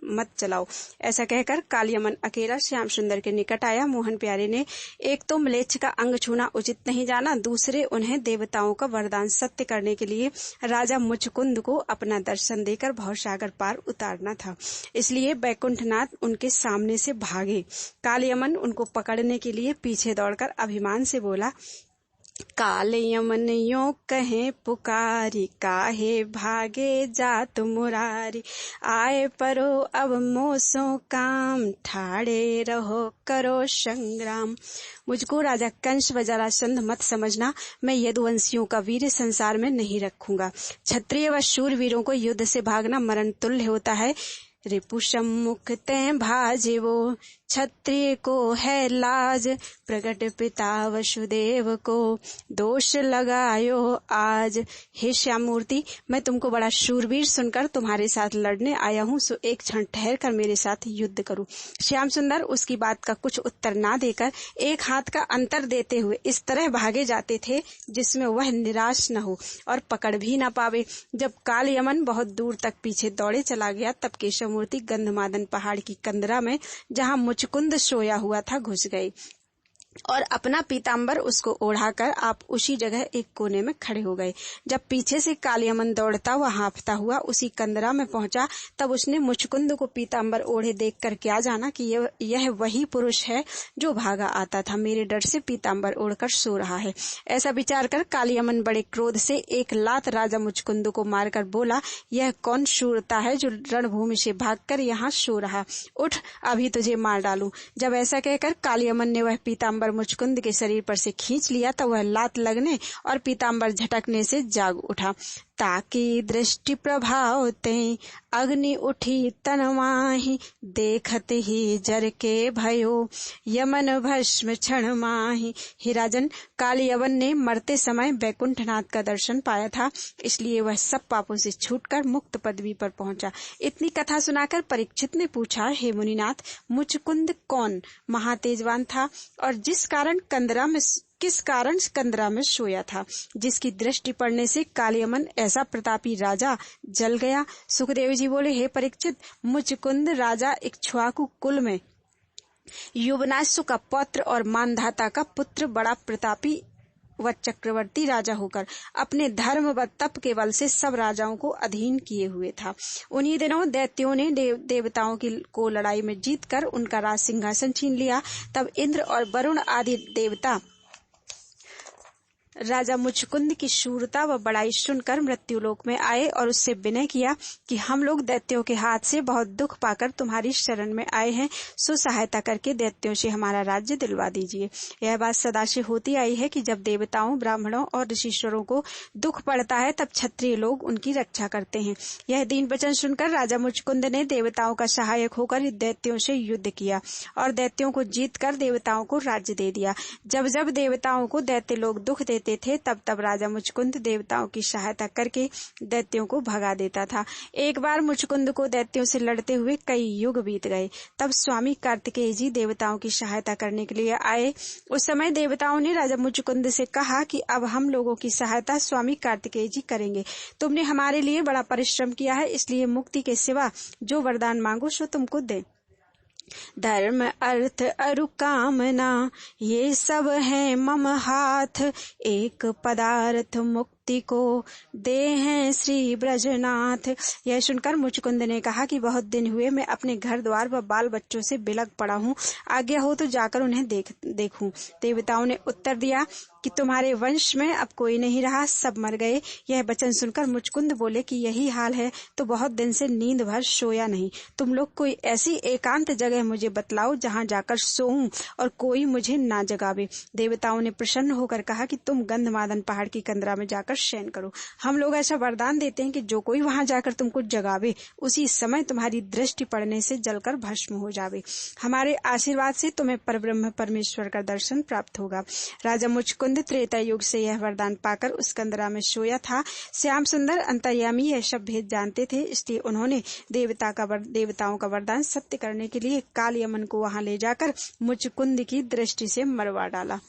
Speaker 1: मत चलाओ। ऐसा कहकर कालियमन अकेला श्याम सुंदर के निकट आया। मोहन प्यारे ने एक तो म्लेच्छ का अंग छूना उचित नहीं जाना, दूसरे उन्हें देवताओं का वरदान सत्य करने के लिए राजा मुचकुंद को अपना दर्शन देकर भवसागर पार उतारना था, इसलिए वैकुंठनाथ उनके सामने से भागे। कालियमन उनको पकड़ने के लिए पीछे दौड़कर अभिमान से बोला, कालियमन यो कहे पुकारी, काहे भागे जात मुरारी, आए परो अब मोसो काम, ठाड़े रहो करो संग्राम। मुझको राजा कंस व जरासंध मत समझना, मैं यदुवंशियों का वीर संसार में नहीं रखूंगा। क्षत्रिय व शूरवीरों को युद्ध से भागना मरण तुल्य होता है। रिपु सम्मुख तैं भाजिवो, क्षत्रिय को है लाज, प्रगट पिता वसुदेव को, दोष लगायो आज। हे श्यामूर्ति, मैं तुमको बड़ा शूरवीर सुनकर तुम्हारे साथ लड़ने आया हूँ, सो एक क्षण ठहर कर मेरे साथ युद्ध करो। श्याम सुंदर उसकी बात का कुछ उत्तर ना देकर एक हाथ का अंतर देते हुए इस तरह भागे जाते थे जिसमें वह निराश न हो और पकड़ भी ना पावे। जब कालियमन बहुत दूर तक पीछे दौड़े चला गया, तब केशवमूर्ति गंधमादन पहाड़ की कंदरा में, जहाँ मुचकुंद सोया हुआ था, घुस गए और अपना पीताम्बर उसको ओढ़ाकर आप उसी जगह एक कोने में खड़े हो गए। जब पीछे से कालियमन दौड़ता हुआ हाँफता हुआ उसी कंदरा में पहुंचा, तब उसने मुचकुंद को पीताम्बर ओढ़े देखकर क्या जाना कि यह वही पुरुष है जो भागा आता था, मेरे डर से पीताम्बर ओढ़कर सो रहा है। ऐसा विचार कर कालियमन बड़े क्रोध से एक लात राजा मुचकुंद को मारकर बोला, यह कौन शूरता है जो रणभूमि से भागकर यहाँ सो रहा, उठ अभी तुझे मार डालूं। जब ऐसा कहकर कालियमन ने वह पीताम्बर मुचकुंद के शरीर पर से खींच लिया, तो वह लात लगने और पीताम्बर झटकने से जाग उठा। ताकि दृष्टि प्रभाव ते, अग्नि उठी तन माही, देखत ही जर के भयो, यमन भस्म क्षण माही। हे राजन, कालियवन ने मरते समय वैकुंठनाथ का दर्शन पाया था, इसलिए वह सब पापों से छूटकर मुक्त पदवी पर पहुंचा। इतनी कथा सुनाकर परीक्षित ने पूछा, हे मुनिनाथ, मुचकुंद कौन महातेजवान था और किस कारण कंदरा में सोया था, जिसकी दृष्टि पड़ने से कालियमन ऐसा प्रतापी राजा जल गया? सुखदेव जी बोले, हे परीक्षित, मुचकुंद राजा इक्ष्वाकु कुल में युवनाश्व का पौत्र और मानधाता का पुत्र बड़ा प्रतापी व चक्रवर्ती राजा होकर अपने धर्म व तप के बल से सब राजाओं को अधीन किए हुए था। उन्हीं दिनों दैत्यों ने देवताओं को लड़ाई में जीतकर उनका राज सिंहासन छीन लिया। तब इंद्र और वरुण आदि देवता राजा मुचकुंद की शूरता व बड़ाई सुनकर मृत्युलोक में आए और उससे विनय किया कि हम लोग दैत्यों के हाथ से बहुत दुख पाकर तुम्हारी शरण में आए हैं, सो सहायता करके दैत्यों से हमारा राज्य दिलवा दीजिए। यह बात सदा से होती आई है कि जब देवताओं, ब्राह्मणों और ऋषिश्वरों को दुख पड़ता है तब क्षत्रिय लोग उनकी रक्षा करते हैं। यह दीन वचन सुनकर राजा मुचकुंद ने देवताओं का सहायक होकर दैत्यों से युद्ध किया और दैत्यों को जीत कर देवताओं को राज्य दे दिया। जब जब देवताओं को दैत्य लोग दुख देते रहते थे, तब तब राजा मुचकुंद देवताओं की सहायता करके दैत्यों को भगा देता था। एक बार मुचकुंद को दैत्यों से लड़ते हुए कई युग बीत गए। तब स्वामी कार्तिकेय जी देवताओं की सहायता करने के लिए आए। उस समय देवताओं ने राजा मुचकुंद से कहा कि अब हम लोगों की सहायता स्वामी कार्तिकेय जी करेंगे। तुमने हमारे लिए बड़ा परिश्रम किया है, इसलिए मुक्ति के सिवा जो वरदान मांगो सो तुमको दे। धर्म अर्थ अरु कामना ये सब है मम हाथ, एक पदार्थ मुक्ति को दे हैं श्री ब्रजनाथ। यह सुनकर मुचकुंद ने कहा कि बहुत दिन हुए मैं अपने घर द्वार व बाल बच्चों से बिलख पड़ा हूँ, आज्ञा हो तो जाकर उन्हें देखूं। देवताओं ने उत्तर दिया कि तुम्हारे वंश में अब कोई नहीं रहा, सब मर गए। यह वचन सुनकर मुचकुंद बोले कि यही हाल है तो बहुत दिन से नींद भर सोया नहीं। तुम लोग कोई ऐसी एकांत जगह मुझे बतलाओ जहाँ जाकर सोऊं और कोई मुझे ना जगावे। देवताओं ने प्रसन्न होकर कहा कि तुम गंधमादन पहाड़ की कंदरा में जाकर शयन करो। हम लोग ऐसा वरदान देते हैं कि जो कोई वहां जाकर तुमको जगावे उसी समय तुम्हारी दृष्टि पड़ने से जलकर भस्म हो जावे। हमारे आशीर्वाद से तुम्हें परब्रह्म परमेश्वर का दर्शन प्राप्त होगा। राजा मुचकुंद त्रेता युग से यह वरदान पाकर उस कंदरा में सोया था। श्याम सुंदर अंतर्यामी यह सब भेद जानते थे, इसलिए उन्होंने देवताओं का वरदान सत्य करने के लिए काल यमन को वहां ले जाकर मुचकुंद की दृष्टि से मरवा डाला।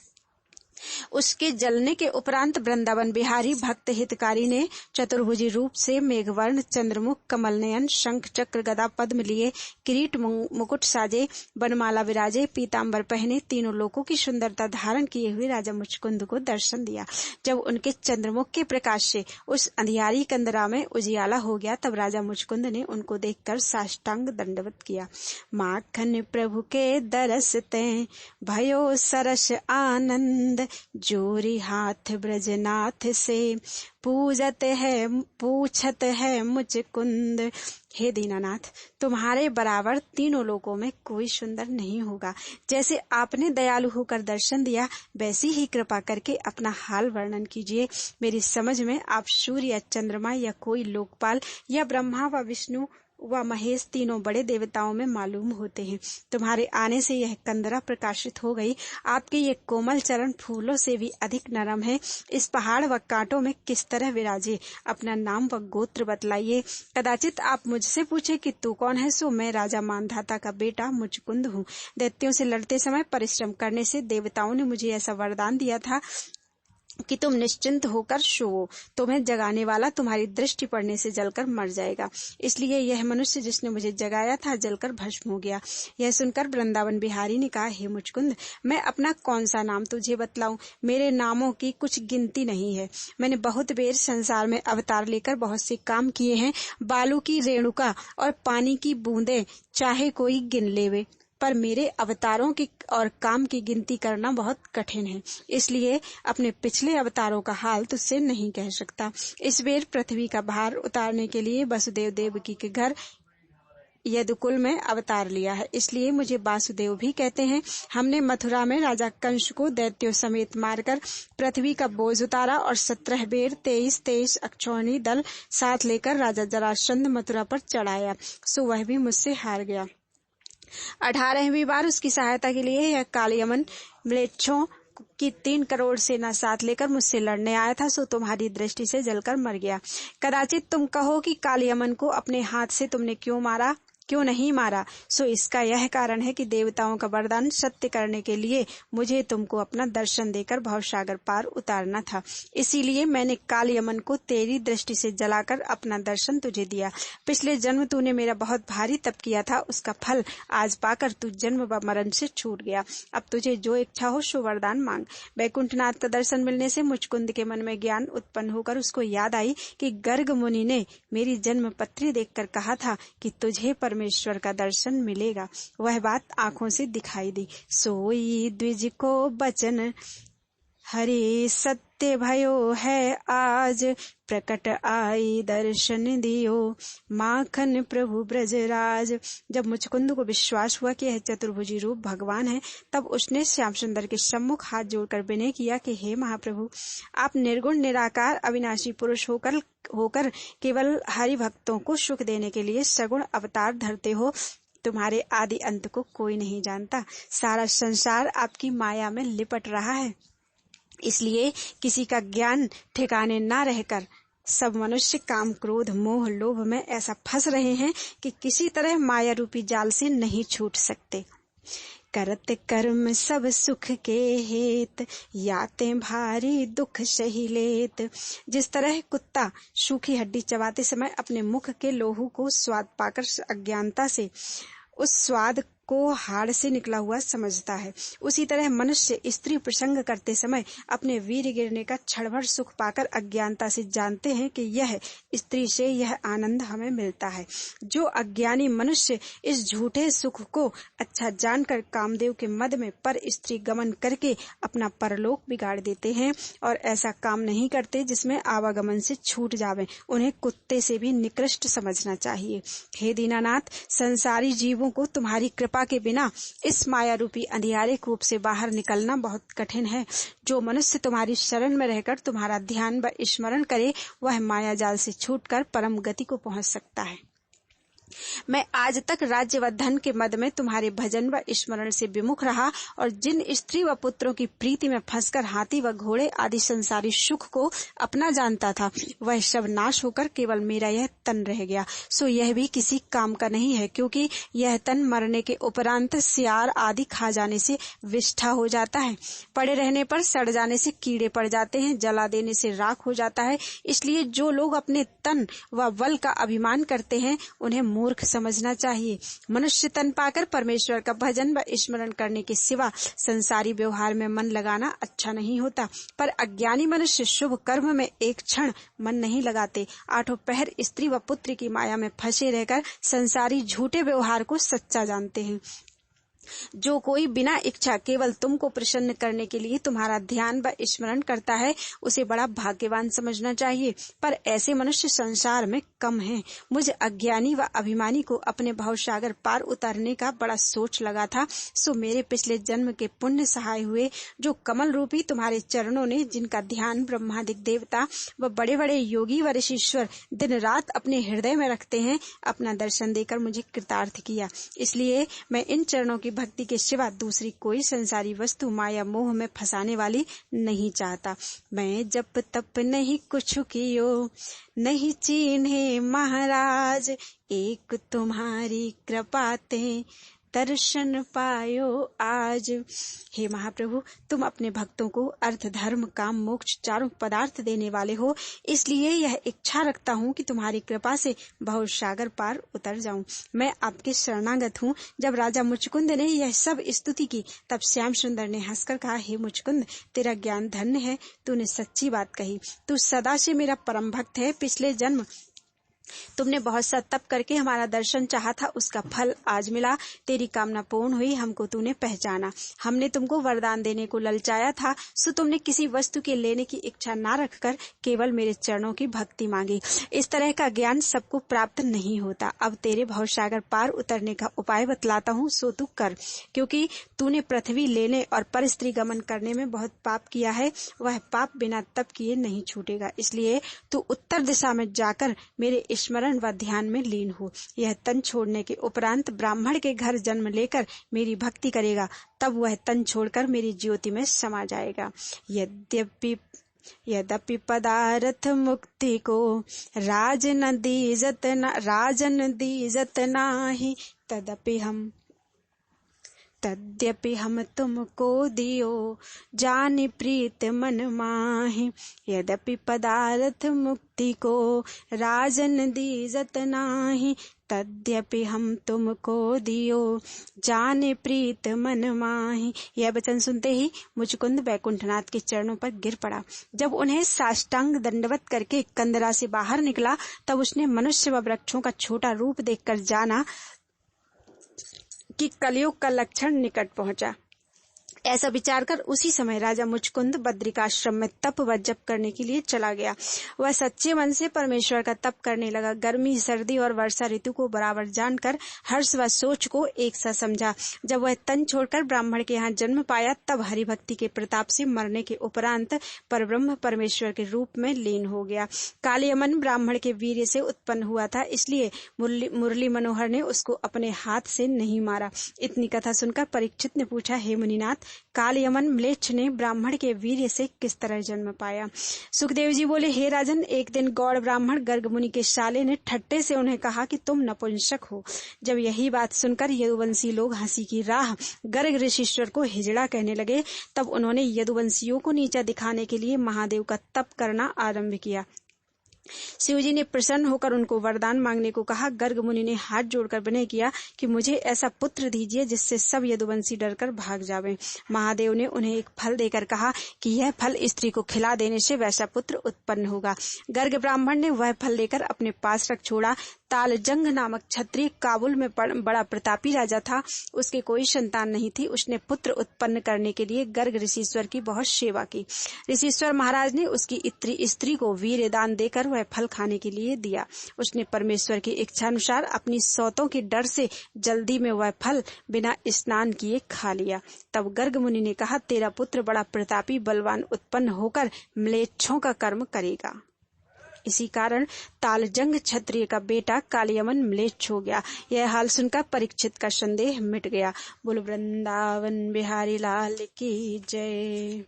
Speaker 1: उसके जलने के उपरांत वृंदावन बिहारी भक्त हितकारी ने चतुर्भुजी रूप से मेघवर्ण चंद्रमुख कमल नयन शंख चक्र गदा पद्म लिए किरीट मुकुट साजे बनमाला विराजे पीतांबर पहने तीनों लोकों की सुंदरता धारण किए हुए राजा मुचकुंद को दर्शन दिया। जब उनके चंद्रमुख के प्रकाश से उस अंधियारी कंदरा में उजियाला हो गया तब राजा मुचकुंद ने उनको देखकर साष्टांग दंडवत किया। माखन प्रभु के दरस ते भयो सरस आनंद, जोरी हाथ ब्रजनाथ से पूछत है मुचकुंद। हे दीनानाथ, तुम्हारे बराबर तीनों लोकों में कोई सुंदर नहीं होगा। जैसे आपने दयालु होकर दर्शन दिया वैसी ही कृपा करके अपना हाल वर्णन कीजिए। मेरी समझ में आप सूर्य या चंद्रमा या कोई लोकपाल या ब्रह्मा व विष्णु व महेश तीनों बड़े देवताओं में मालूम होते हैं। तुम्हारे आने से यह कंदरा प्रकाशित हो गई। आपके ये कोमल चरण फूलों से भी अधिक नरम है। इस पहाड़ व कांटों में किस तरह विराजे, अपना नाम व गोत्र बतलाइए। कदाचित आप मुझसे पूछे कि तू कौन है, सो मैं राजा मानधाता का बेटा मुचकुंद हूँ। दैत्यों से लड़ते समय परिश्रम करने से देवताओं ने मुझे ऐसा वरदान दिया था कि तुम निश्चिंत होकर सोओ। तुम्हें जगाने वाला तुम्हारी दृष्टि पड़ने से जलकर मर जाएगा। इसलिए यह मनुष्य जिसने मुझे जगाया था जलकर भस्म हो गया। यह सुनकर वृंदावन बिहारी ने कहा, हे मुचकुंद, मैं अपना कौन सा नाम तुझे बतलाऊं? मेरे नामों की कुछ गिनती नहीं है। मैंने बहुत बेर संसार में अवतार लेकर बहुत से काम किए हैं। बालू की रेणुका और पानी की बूंदें चाहे कोई गिन लेवे, पर मेरे अवतारों की और काम की गिनती करना बहुत कठिन है। इसलिए अपने पिछले अवतारों का हाल तुझसे नहीं कह सकता। इस बेर पृथ्वी का भार उतारने के लिए वसुदेव देवकी के घर यदुकुल में अवतार लिया है, इसलिए मुझे वासुदेव भी कहते हैं। हमने मथुरा में राजा कंस को दैत्यों समेत मारकर पृथ्वी का बोझ उतारा और 17 बेर 23 अक्षौहिणी दल साथ लेकर राजा जरासंध मथुरा पर चढ़ाया, सो वह भी मुझसे हार गया। 18वीं बार उसकी सहायता के लिए यह काल यमन म्लेच्छों की 3 करोड़ सेना साथ लेकर मुझसे लड़ने आया था, सो तुम्हारी दृष्टि से जलकर मर गया। कदाचित तुम कहो कि काल यमन को अपने हाथ से तुमने क्यों नहीं मारा, सो इसका यह कारण है कि देवताओं का वरदान सत्य करने के लिए मुझे तुमको अपना दर्शन देकर भवसागर पार उतारना था। इसीलिए मैंने काल यमन को तेरी दृष्टि से जलाकर अपना दर्शन तुझे दिया। पिछले जन्म तूने मेरा बहुत भारी तप किया था, उसका फल आज पाकर तू जन्म व मरण से छूट गया। अब तुझे जो इच्छा हो सो वरदान मांग। वैकुंठनाथ का दर्शन मिलने से मुचकुंद के मन में ज्ञान उत्पन्न होकर उसको याद आई कि गर्ग मुनि ने मेरी जन्म पत्री देखकर कहा था कि तुझे परमेश्वर का दर्शन मिलेगा। वह बात आंखों से दिखाई दी। सोई द्विज को बचन हरि सत्य भयो है आज, प्रकट आई दर्शन दियो माखन प्रभु ब्रजराज। जब मुचकुंद को विश्वास हुआ कि यह चतुर्भुजी रूप भगवान है, तब उसने श्याम सुंदर के सम्मुख हाथ जोड़कर विनय किया कि हे महाप्रभु, आप निर्गुण निराकार अविनाशी पुरुष होकर केवल हरि भक्तों को सुख देने के लिए सगुण अवतार धरते हो। तुम्हारे आदि अंत को कोई नहीं जानता। सारा संसार आपकी माया में लिपट रहा है। इसलिए किसी का ज्ञान ठिकाने ना रहकर सब मनुष्य काम, क्रोध, मोह, लोभ में ऐसा फंस रहे हैं कि किसी तरह माया रूपी जाल से नहीं छूट सकते। करत कर्म सब सुख के हेत, याते भारी दुख सही लेत। जिस तरह कुत्ता सूखी हड्डी चबाते समय अपने मुख के लोहू को स्वाद पाकर अज्ञानता से उस स्वाद को हाड़ से निकला हुआ समझता है, उसी तरह मनुष्य स्त्री प्रसंग करते समय अपने वीर गिरने का क्षण भर सुख पाकर अज्ञानता से जानते हैं कि यह स्त्री से यह आनंद हमें मिलता है। जो अज्ञानी मनुष्य इस झूठे सुख को अच्छा जानकर कामदेव के मद में पर स्त्री गमन करके अपना परलोक बिगाड़ देते हैं और ऐसा काम नहीं करते जिसमें आवागमन से छूट जावे, उन्हें कुत्ते से भी निकृष्ट समझना चाहिए। हे दीनानाथ, संसारी जीवों को तुम्हारी कृपा के बिना इस माया रूपी अंधियारे कूप से बाहर निकलना बहुत कठिन है। जो मनुष्य तुम्हारी शरण में रहकर तुम्हारा ध्यान व स्मरण करे, वह माया जाल से छूटकर परम गति को पहुंच सकता है। मैं आज तक राज्य व धन के मद में तुम्हारे भजन व स्मरण से विमुख रहा और जिन स्त्री व पुत्रों की प्रीति में फंसकर हाथी व घोड़े आदि संसारी सुख को अपना जानता था, वह सब नाश होकर केवल मेरा यह तन रह गया। सो यह भी किसी काम का नहीं है, क्योंकि यह तन मरने के उपरांत सियार आदि खा जाने से विष्ठा हो जाता है, पड़े रहने पर सड़ जाने से कीड़े पड़ जाते हैं, जला देने से राख हो जाता है। इसलिए जो लोग अपने तन व बल का अभिमान करते हैं, उन्हें मूर्ख समझना चाहिए। मनुष्य तन पाकर परमेश्वर का भजन व स्मरण करने के सिवा संसारी व्यवहार में मन लगाना अच्छा नहीं होता, पर अज्ञानी मनुष्य शुभ कर्म में एक क्षण मन नहीं लगाते। आठों पहर स्त्री व पुत्र की माया में फंसे रहकर संसारी झूठे व्यवहार को सच्चा जानते हैं। जो कोई बिना इच्छा केवल तुमको प्रसन्न करने के लिए तुम्हारा ध्यान व स्मरण करता है, उसे बड़ा भाग्यवान समझना चाहिए, पर ऐसे मनुष्य संसार में कम हैं। मुझे अज्ञानी व अभिमानी को अपने भवसागर पार उतारने का बड़ा सोच लगा था, सो मेरे पिछले जन्म के पुण्य सहाय हुए। जो कमल रूपी तुम्हारे चरणों ने, जिनका ध्यान ब्रह्मादिक देवता व बड़े बड़े योगी व ऋषीश्वर दिन रात अपने हृदय में रखते हैं, अपना दर्शन देकर मुझे कृतार्थ किया। इसलिए मैं इन चरणों की भक्ति के सिवा दूसरी कोई संसारी वस्तु माया मोह में फंसाने वाली नहीं चाहता। मैं जप तप नहीं कुछ कियो, नहीं चिन्हे महाराज, एक तुम्हारी कृपा ते दर्शन पायो आज। हे महाप्रभु, तुम अपने भक्तों को अर्थ, धर्म, काम, मोक्ष चारों पदार्थ देने वाले हो, इसलिए यह इच्छा रखता हूँ कि तुम्हारी कृपा से भवसागर पार उतर जाऊं। मैं आपके शरणागत हूँ। जब राजा मुचकुंद ने यह सब स्तुति की, तब श्याम सुंदर ने हंसकर कहा, हे मुचकुंद, तेरा ज्ञान धन्य है, तूने सच्ची बात कही। तू सदा से मेरा परम भक्त है। पिछले जन्म तुमने बहुत सा तप करके हमारा दर्शन चाहा था, उसका फल आज मिला। तेरी कामना पूर्ण हुई, हमको तूने पहचाना। हमने तुमको वरदान देने को ललचाया था, सो तुमने किसी वस्तु के लेने की इच्छा ना रखकर केवल मेरे चरणों की भक्ति मांगी। इस तरह का ज्ञान सबको प्राप्त नहीं होता। अब तेरे भवसागर पार उतरने का उपाय बतलाता हूँ, सो तू कर। क्योंकि तूने पृथ्वी लेने और पर स्त्री गमन करने में बहुत पाप किया है, वह पाप बिना तप किए नहीं छूटेगा। इसलिए तू उत्तर दिशा में जाकर मेरे स्मरण व ध्यान में लीन हो। यह तन छोड़ने के उपरांत ब्राह्मण के घर जन्म लेकर मेरी भक्ति करेगा, तब वह तन छोड़कर मेरी ज्योति में समा जाएगा। यद्यपि पदार्थ मुक्ति को राजन दीजत नाही, तद्यपि हम तुमको दियो जानि प्रीत मन माहि। यद्यपि पदार्थ मुक्ति को राजन दीजत नाही, तद्यपि हम तुमको दियो जाने प्रीत मन माहि। यह वचन सुनते ही मुचकुंद वैकुंठनाथ के चरणों पर गिर पड़ा। जब उन्हें साष्टांग दंडवत करके कंदरा से बाहर निकला, तब उसने मनुष्य व वृक्षों का छोटा रूप देखकर जाना कि कलयुग का लक्षण निकट पहुंचा। ऐसा विचार कर उसी समय राजा मुचकुंद बद्रिकाश्रम में तप व जप करने के लिए चला गया। वह सच्चे मन से परमेश्वर का तप करने लगा। गर्मी, सर्दी और वर्षा ऋतु को बराबर जानकर हर्ष व सोच को एक सा समझा। जब वह तन छोड़कर ब्राह्मण के यहाँ जन्म पाया, तब हरिभक्ति के प्रताप से मरने के उपरांत परब्रह्म परमेश्वर के रूप में लीन हो गया। कालियमन ब्राह्मण के वीर्य से उत्पन्न हुआ था, इसलिए मुरली मनोहर ने उसको अपने हाथ से नहीं मारा। इतनी कथा सुनकर परीक्षित ने पूछा, हे मुनिनाथ, कालयमन म्लेच्छ ने ब्राह्मण के वीर्य से किस तरह जन्म पाया। सुखदेव जी बोले, हे राजन, एक दिन गौड़ ब्राह्मण गर्ग मुनि के साले ने ठट्टे से उन्हें कहा कि तुम नपुंसक हो। जब यही बात सुनकर यदुवंशी लोग हंसी की राह गर्ग ऋषीश्वर को हिजड़ा कहने लगे, तब उन्होंने यदुवंशियों को नीचा दिखाने के लिए महादेव का तप करना आरंभ किया। शिवजी ने प्रसन्न होकर उनको वरदान मांगने को कहा। गर्ग मुनि ने हाथ जोड़कर विनय किया कि मुझे ऐसा पुत्र दीजिए जिससे सब यदुवंशी डरकर भाग जावें। महादेव ने उन्हें एक फल देकर कहा कि यह फल स्त्री को खिला देने से वैसा पुत्र उत्पन्न होगा। गर्ग ब्राह्मण ने वह फल लेकर अपने पास रख छोड़ा। तालजंग नामक क्षत्रिय काबुल में बड़ा प्रतापी राजा था। उसके कोई संतान नहीं थी। उसने पुत्र उत्पन्न करने के लिए गर्ग ऋषीश्वर की बहुत सेवा की। ऋषीश्वर महाराज ने उसकी स्त्री को वीर्य दान देकर वह फल खाने के लिए दिया। उसने परमेश्वर की इच्छानुसार अपनी सौतों के डर से जल्दी में वह फल बिना स्नान किए खा लिया। तब गर्ग मुनि ने कहा, तेरा पुत्र बड़ा प्रतापी बलवान उत्पन्न होकर म्लेच्छों का कर्म करेगा। इसी कारण तालजंग क्षत्रिय का बेटा कालयमन म्लेच्छ हो गया। यह हाल सुनकर परीक्षित का संदेह मिट गया। बोल वृंदावन बिहारी लाल की जय।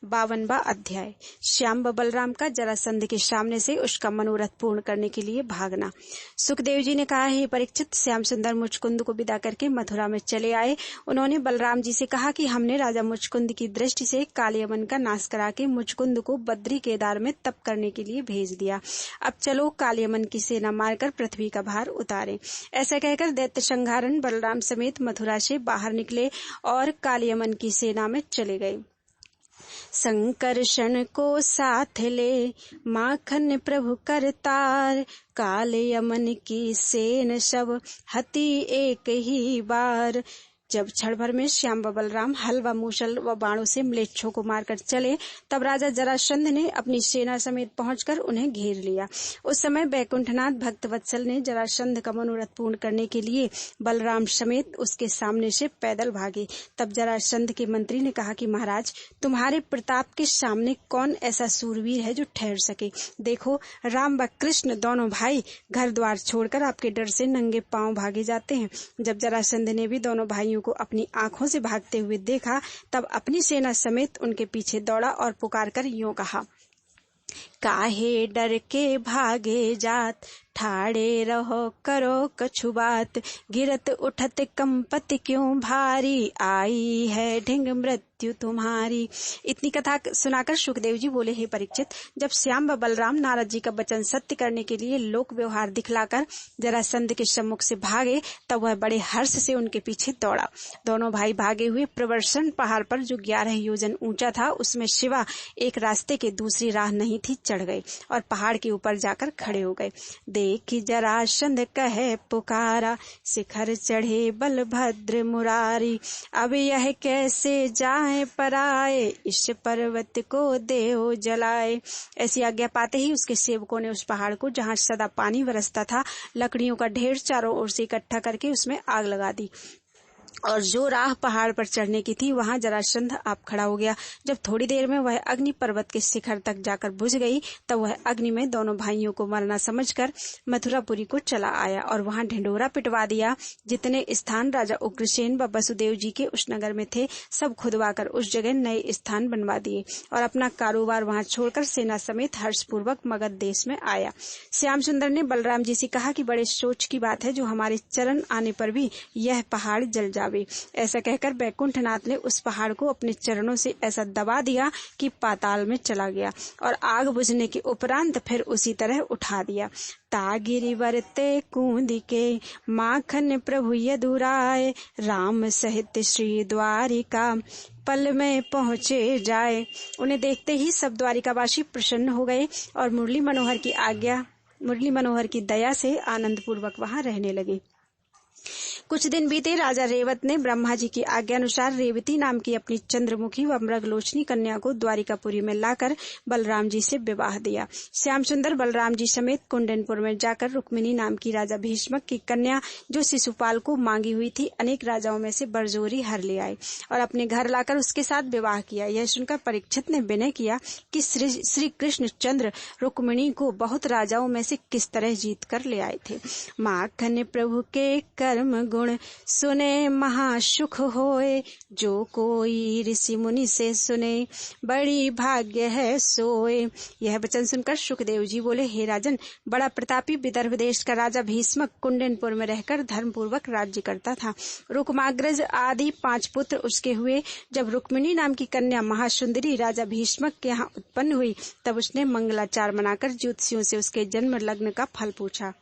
Speaker 1: 52वां अध्याय। श्याम व बलराम का जरासंध के सामने से उसका मनोरथ पूर्ण करने के लिए भागना। सुखदेव जी ने कहा, हे परीक्षित, श्याम सुंदर मुचकुंद को विदा करके मथुरा में चले आए। उन्होंने बलराम जी से कहा कि हमने राजा मुचकुंद की दृष्टि से कालयमन का नाश करा के मुचकुंद को बद्री केदार में तप करने के लिए भेज दिया। अब चलो कालयमन की सेना मारकर पृथ्वी का भार उतारें। ऐसा कहकर दैत्य संहारण बलराम समेत मथुरा से बाहर निकले और कालयमन की सेना में चले गए। संकर्षण को साथ ले माखन प्रभु करतार, कालयमन की सेन सब हति एक ही बार। जब क्षण भर में श्याम व बलराम हल व मूसल व बाणों से म्लेच्छों को मारकर चले, तब राजा जरासंध ने अपनी सेना समेत पहुंचकर उन्हें घेर लिया। उस समय बैकुंठनाथ भक्तवत्सल ने जरासंध का मनोरथ पूर्ण करने के लिए बलराम समेत उसके सामने से पैदल भागे। तब जरासंध के मंत्री ने कहा कि महाराज, तुम्हारे प्रताप के सामने कौन ऐसा सूरवीर है जो ठहर सके। देखो, राम व कृष्ण दोनों भाई घर द्वार छोड़कर आपके डर से नंगे पांव भागे जाते हैं। जब जरासंध ने भी दोनों भाइयों को अपनी आंखों से भागते हुए देखा, तब अपनी सेना समेत उनके पीछे दौड़ा और पुकारकर यूं कहा, काहे डर के भागे जात, ठाड़े रहो करो कछु बात, गिरत उठत कंपत क्यों भारी, आई है ढिंग मृत्यु तुम्हारी। इतनी कथा सुनाकर सुखदेव जी बोले, हे परीक्षित, जब श्याम व बलराम नारद जी का वचन सत्य करने के लिए लोक व्यवहार दिखलाकर जरासंध के सम्मुख से भागे, तब वह बड़े हर्ष से उनके पीछे दौड़ा। दोनों भाई भागे हुए प्रवर्षण पहाड़ पर, जो 11 योजन ऊंचा था, उसमें शिवा एक रास्ते के दूसरी राह नहीं थी चढ़ गए और पहाड़ के ऊपर जाकर खड़े हो गए। देखी जरासंध कहे पुकारा, शिखर चढ़े बलभद्र मुरारी, अब यह कैसे जाए पराए, इस पर्वत को देव जलाए। ऐसी आज्ञा पाते ही उसके सेवकों ने उस पहाड़ को, जहाँ सदा पानी बरसता था, लकड़ियों का ढेर चारों ओर से इकट्ठा करके उसमें आग लगा दी और जो राह पहाड़ पर चढ़ने की थी वहां जरासंध आप खड़ा हो गया। जब थोड़ी देर में वह अग्नि पर्वत के शिखर तक जाकर बुझ गई, तब वह अग्नि में दोनों भाइयों को मरना समझकर मथुरापुरी को चला आया और वहां ढिंडोरा पिटवा दिया। जितने स्थान राजा उग्रसेन व वसुदेव जी के उस नगर में थे, सब खुदवाकर उस जगह नए स्थान बनवा दिए और अपना कारोबार वहां छोड़कर सेना समेत हर्षपूर्वक मगध देश में आया। श्याम सुंदर ने बलराम जी से कहा कि बड़े सोच की बात है जो हमारे चरण आने पर भी यह पहाड़ जल जावे। ऐसा कहकर बैकुंठनाथ ने उस पहाड़ को अपने चरणों से ऐसा दबा दिया कि पाताल में चला गया और आग बुझने के उपरांत फिर उसी तरह उठा दिया। तागिरी वरते कूंद के माखन प्रभु यदुराय, राम सहित श्री द्वारिका पल में पहुँचे जाए। उन्हें देखते ही सब द्वारिकावासी प्रसन्न हो गए और मुरली मनोहर की दया से आनंद पूर्वक वहां रहने लगे। कुछ दिन बीते, राजा रेवत ने ब्रह्मा जी की आज्ञा अनुसार रेवती नाम की अपनी चंद्रमुखी व मृगलोचनी कन्या को द्वारिकापुरी में लाकर बलराम जी से विवाह दिया। श्याम सुंदर बलराम जी समेत कुंडनपुर में जाकर रुक्मिणी नाम की राजा भीष्मक की कन्या, जो शिशुपाल को मांगी हुई थी, अनेक राजाओं में से बरजोरी हर ले आए और अपने घर लाकर उसके साथ विवाह किया। यह सुनकर परीक्षित ने विनय किया कि श्री कृष्ण चंद्र रुक्मिणी को बहुत राजाओं में से किस तरह जीत कर ले आए थे। माखन प्रभु के कर्म गुण गुण सुने महासुख होए, जो कोई ऋषि मुनि से सुने बड़ी भाग्य है सोए। यह वचन सुनकर सुखदेव जी बोले, हे राजन, बड़ा प्रतापी विदर्भ देश का राजा भीष्मक कुंडनपुर में रहकर धर्मपूर्वक राज्य करता था। रुक्माग्रज आदि 5 पुत्र उसके हुए। जब रुक्मिणी नाम की कन्या महासुंदरी राजा भीष्मक के यहाँ उत्पन्न हुई, तब उसने मंगलाचार मनाकर ज्योतिषियों से उसके जन्म लग्न का फल पूछा।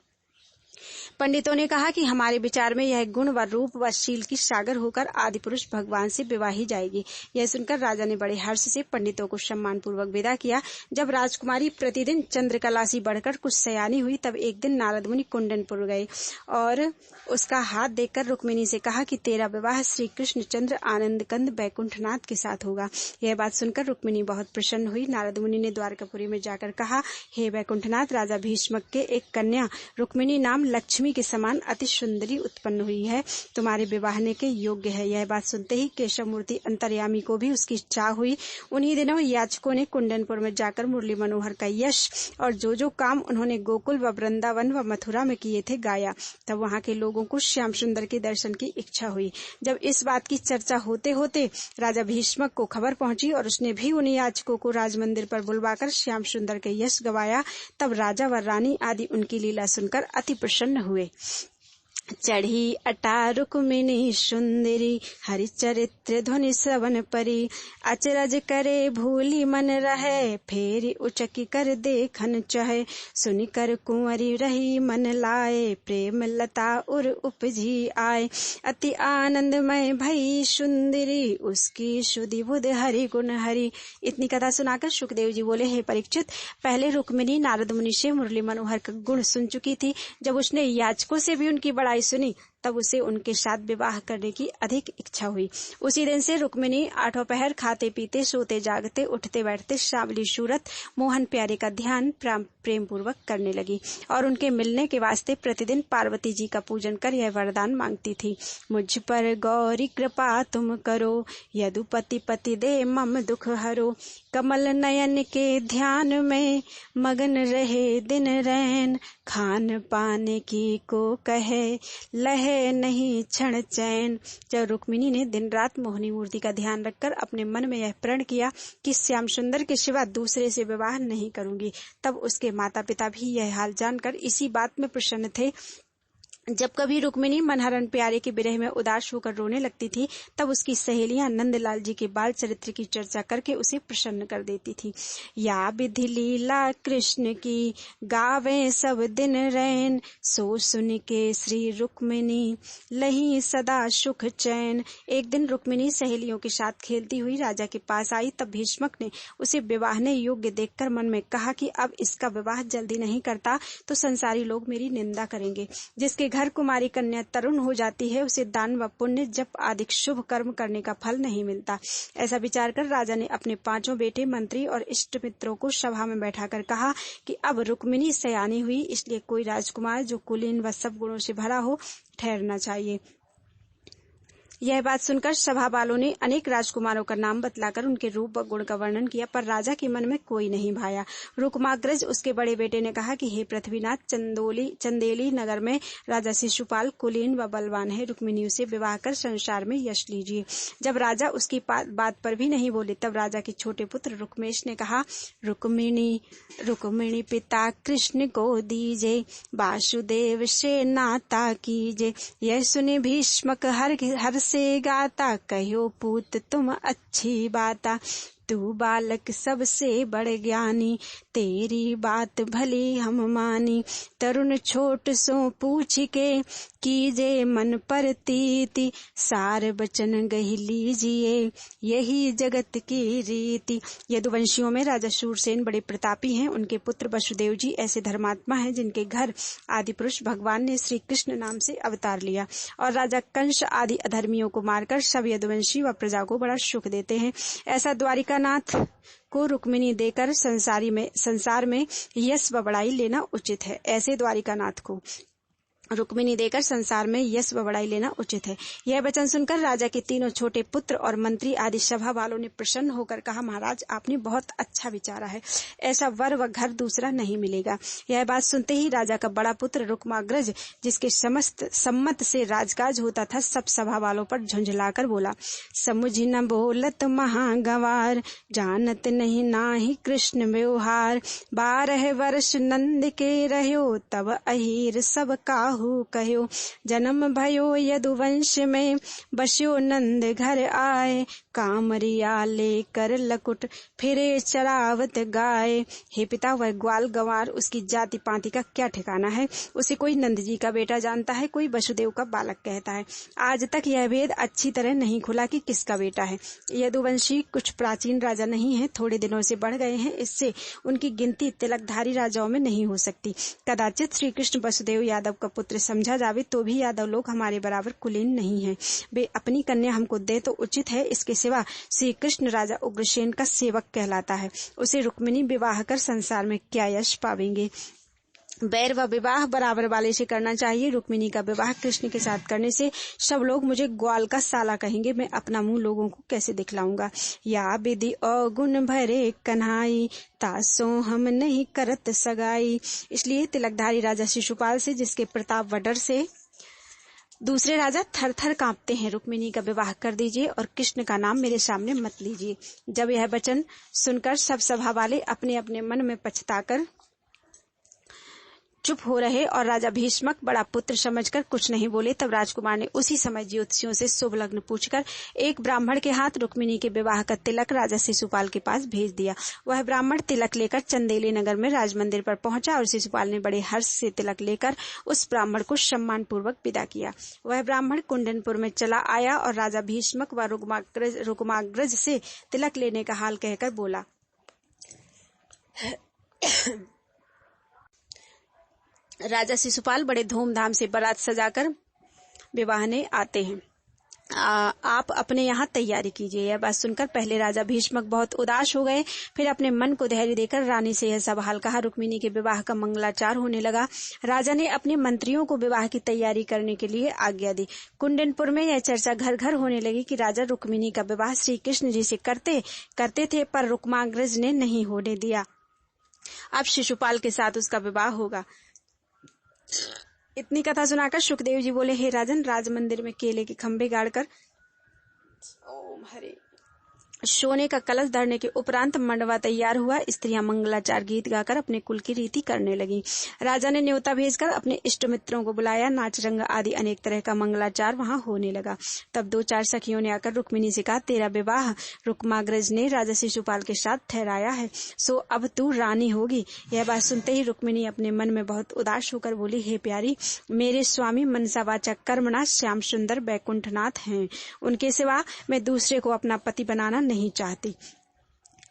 Speaker 1: पंडितों ने कहा कि हमारे विचार में यह गुण व रूप व शील की सागर होकर आदि पुरुष भगवान से विवाही जाएगी। यह सुनकर राजा ने बड़े हर्ष से पंडितों को सम्मान पूर्वक विदा किया। जब राजकुमारी प्रतिदिन चंद्रकला सी बढ़कर कुछ सयानी हुई, तब एक दिन नारद मुनि कुंडनपुर गए और उसका हाथ देखकर रुक्मिणी से कहा कि तेरा विवाह श्री कृष्ण चंद्र आनंद कंद बैकुंठनाथ के साथ होगा। यह बात सुनकर रुक्मिणी बहुत प्रसन्न हुई। नारद मुनि ने द्वारकापुरी में जाकर कहा, हे बैकुंठनाथ, राजा भीष्मक के एक कन्या रुक्मिणी नाम लक्ष्मी के समान अति सुंदरी उत्पन्न हुई है, तुम्हारे विवाहने के योग्य है। यह बात सुनते ही केशव मूर्ति अंतर्यामी को भी उसकी इच्छा हुई। उन्हीं दिनों याचकों ने कुंडनपुर में जाकर मुरली मनोहर का यश और जो जो काम उन्होंने गोकुल व वृंदावन व मथुरा में किए थे गाया। तब वहां के लोगों को श्याम सुंदर के दर्शन की इच्छा हुई। जब इस बात की चर्चा होते होते राजा भीष्मक को खबर पहुंची और उसने भी उन याचकों को राजमंदिर पर बुलवाकर श्याम सुंदर के यश गवाया, तब राजा व रानी आदि उनकी लीला सुनकर अति प्रसन्न हुए। चढ़ी अटा रुक्मिणी सुंदरी, हरि चरित्र ध्वनि श्रवण परी, अचरज करे भूली मन रहे, फेरी उचकी कर देखन चहे, सुनि कर कुंवरी रही मन लाए, प्रेम लता उर उपजी आए, अति आनंदमय भई सुंदरी, उसकी सुधि बुध हरि गुण हरि। इतनी कथा सुनाकर सुखदेव जी बोले, हे परीक्षित, पहले रुक्मिणी नारद मुनि से मुरली मनोहर का गुण सुन चुकी थी। जब उसने याचकों से भी उनकी बड़ाई सुनी, तब उसे उनके साथ विवाह करने की अधिक इच्छा हुई। उसी दिन से रुक्मिणी 8 पहर खाते पीते सोते जागते उठते बैठते सांवली सूरत मोहन प्यारे का ध्यान प्रेम पूर्वक करने लगी और उनके मिलने के वास्ते प्रतिदिन पार्वती जी का पूजन कर यह वरदान मांगती थी, मुझ पर गौरी कृपा तुम करो, यदुपति पति दे मम दुख हरो, कमल नयन के ध्यान में मगन रहे दिन रैन, खान पाने की को कहे लहे नहीं क्षण चैन। जब रुक्मिणी ने दिन रात मोहिनी मूर्ति का ध्यान रखकर अपने मन में यह प्रण किया कि श्याम सुंदर के सिवा दूसरे से विवाह नहीं करूंगी, तब उसके माता पिता भी यह हाल जानकर इसी बात में प्रसन्न थे। जब कभी रुक्मिणी मनहरण प्यारे के विरह में उदास होकर रोने लगती थी, तब उसकी सहेलियां नंदलाल जी के बाल चरित्र की चर्चा करके उसे प्रसन्न कर देती थी। या विधि लीला कृष्ण की गावे सब दिन रैन, सो सुन के श्री रुक्मिणी लही सदा सुख चैन। एक दिन रुक्मिणी सहेलियों के साथ खेलती हुई राजा के पास आई, तब भीष्मक ने उसे विवाहने योग्य देखकर मन में कहा कि अब इसका विवाह जल्दी नहीं करता तो संसारी लोग मेरी निंदा करेंगे। जिसके घर कुमारी कन्या तरुण हो जाती है, उसे दान व पुण्य जप आदि शुभ कर्म करने का फल नहीं मिलता। ऐसा विचार कर राजा ने अपने 5 बेटे, मंत्री और इष्ट मित्रों को सभा में बैठाकर कहा कि अब रुक्मिणी सयानी हुई, इसलिए कोई राजकुमार जो कुलीन व सब गुणों से भरा हो ठहरना चाहिए। यह बात सुनकर सभा वालों ने अनेक राजकुमारों का नाम बतलाकर उनके रूप व गुण का वर्णन किया, पर राजा के मन में कोई नहीं भाया। रुक्माग्रज उसके बड़े बेटे ने कहा कि हे पृथ्वीनाथ, चंदेली नगर में राजा शिशुपाल कुलीन व बलवान है, रुक्मिणी से विवाह कर संसार में यश लीजिए। जब राजा उसकी बात पर भी नहीं बोले, तब राजा के छोटे पुत्र रुक्मेश ने कहा, रुक्मिणी पिता कृष्ण को दीजे, वासुदेव से नाता कीजे। यह सुने भीष्मक हर से गाता, कहो पूत तुम अच्छी बाता, तू बालक सबसे बड़े ज्ञानी, तेरी बात भली हम मानी। तरुण छोट सो पूछ के, कीजे मन पर तीति, सार बचन गही लीजिए, यही जगत की रीति। यदुवंशियों में राजा शूरसेन बड़े प्रतापी हैं। उनके पुत्र वसुदेव जी ऐसे धर्मात्मा हैं जिनके घर आदि पुरुष भगवान ने श्री कृष्ण नाम से अवतार लिया, और राजा कंस आदि अधर्मियों को मारकर सब यदुवंशी व प्रजा को बड़ा सुख देते हैं। ऐसा द्वारिकानाथ को रुक्मिणी देकर संसार में यश व बड़ाई लेना उचित है। ऐसे द्वारिकानाथ को रुक्मिणी देकर संसार में यश व बड़ाई लेना उचित है। यह वचन सुनकर राजा के तीनों छोटे पुत्र और मंत्री आदि सभा वालों ने प्रसन्न होकर कहा, महाराज आपने बहुत अच्छा विचारा है, ऐसा वर व घर दूसरा नहीं मिलेगा। यह बात सुनते ही राजा का बड़ा पुत्र रुक्माग्रज, जिसके समस्त सम्मत से राजकाज होता था, सब सभा वालों पर झुंझलाकर बोला, समुझ न बोलत महागवार, जानत नहीं नाहि कृष्ण व्यवहार। 12 वर्ष नंद के रह्यो, तब अहीर सब काहू कहो। जन्म भयो यदुवंश में, बस्यो नंद घर आए। कामरिया लेकर लकुट, फिरे चरावत गाय। हे पिता, वह ग्वाल गंवार, उसकी जाति पाति का क्या ठिकाना है। उसे कोई नंद जी का बेटा जानता है, कोई वसुदेव का बालक कहता है। आज तक यह भेद अच्छी तरह नहीं खुला कि किसका बेटा है। यदुवंशी कुछ प्राचीन राजा नहीं है, थोड़े दिनों से बढ़ गए हैं, इससे उनकी गिनती तिलकधारी राजाओं में नहीं हो सकती। कदाचित श्री कृष्ण वसुदेव यादव का पुत्र समझा जावे तो भी यादव लोग हमारे बराबर कुलीन नहीं हैं। वे अपनी कन्या हमको दे तो उचित है, इसके सिवा श्री कृष्ण राजा उग्रसेन का सेवक कहलाता है। उसे रुक्मिणी विवाह कर संसार में क्या यश पावेंगे। बैर व विवाह बराबर वाले से करना चाहिए। रुक्मिणी का विवाह कृष्ण के साथ करने से सब लोग मुझे ग्वाल का साला कहेंगे। मैं अपना मुंह लोगों को कैसे दिखलाऊंगा। या विधि अवगुण भरे कन्हाई, तासो हम नहीं करत सगाई। इसलिए तिलकधारी राजा शिशुपाल से, जिसके प्रताप व डर से दूसरे राजा थर थर कांपते हैं, रुक्मिणी का विवाह कर दीजिए और कृष्ण का नाम मेरे सामने मत लीजिए। जब यह वचन सुनकर सब सभा वाले अपने अपने मन में पछताकर चुप हो रहे और राजा भीष्मक बड़ा पुत्र समझकर कुछ नहीं बोले, तब राजकुमार ने उसी समय ज्योतिषियों से शुभ लग्न पूछकर एक ब्राह्मण के हाथ रुक्मिणी के विवाह का तिलक राजा शिशुपाल के पास भेज दिया। वह ब्राह्मण तिलक लेकर चंदेली नगर में राजमंदिर पर पहुंचा और शिशुपाल ने बड़े हर्ष से तिलक लेकर उस ब्राह्मण को सम्मान पूर्वक विदा किया। वह ब्राह्मण कुंडनपुर में चला आया और राजा भीष्मक व रुक्माग्रज से तिलक लेने का हाल कहकर बोला, राजा शिशुपाल बड़े धूमधाम से बारात सजाकर विवाहने आते हैं, आप अपने यहाँ तैयारी कीजिए। यह बात सुनकर पहले राजा भीष्मक बहुत उदास हो गए, फिर अपने मन को धैर्य देकर रानी से यह सब हाल कहा। रुक्मिणी के विवाह का मंगलाचार होने लगा। राजा ने अपने मंत्रियों को विवाह की तैयारी करने के लिए आज्ञा दी। कुंडनपुर में यह चर्चा घर घर होने लगी कि राजा रुक्मिणी का विवाह श्री कृष्ण जी से करते थे, पर रुक्माग्रज ने नहीं होने दिया। अब शिशुपाल के साथ उसका विवाह होगा। इतनी कथा सुनाकर सुखदेव जी बोले, हे राजन, राज मंदिर में केले के खंभे गाड़कर ओम हरे सोने का कलश धरने के उपरांत मंडवा तैयार हुआ। स्त्रियां मंगलाचार गीत गाकर अपने कुल की रीति करने लगी। राजा ने न्योता भेजकर अपने इष्ट मित्रों को बुलाया। नाच रंग आदि अनेक तरह का मंगलाचार वहां होने लगा। तब 2-4 सखियों ने आकर रुक्मिणी से कहा, तेरा विवाह रुक्माग्रज ने राजा शिशुपाल के साथ ठहराया है, सो अब तू रानी होगी। यह बात सुनते ही रुक्मिणी अपने मन में बहुत उदास होकर बोली, हे प्यारी, मेरे स्वामी मनसावाचक कर्मणा श्याम सुंदर बैकुंठनाथ हैं, उनके सिवा मैं दूसरे को अपना पति बनाना नहीं चाहती।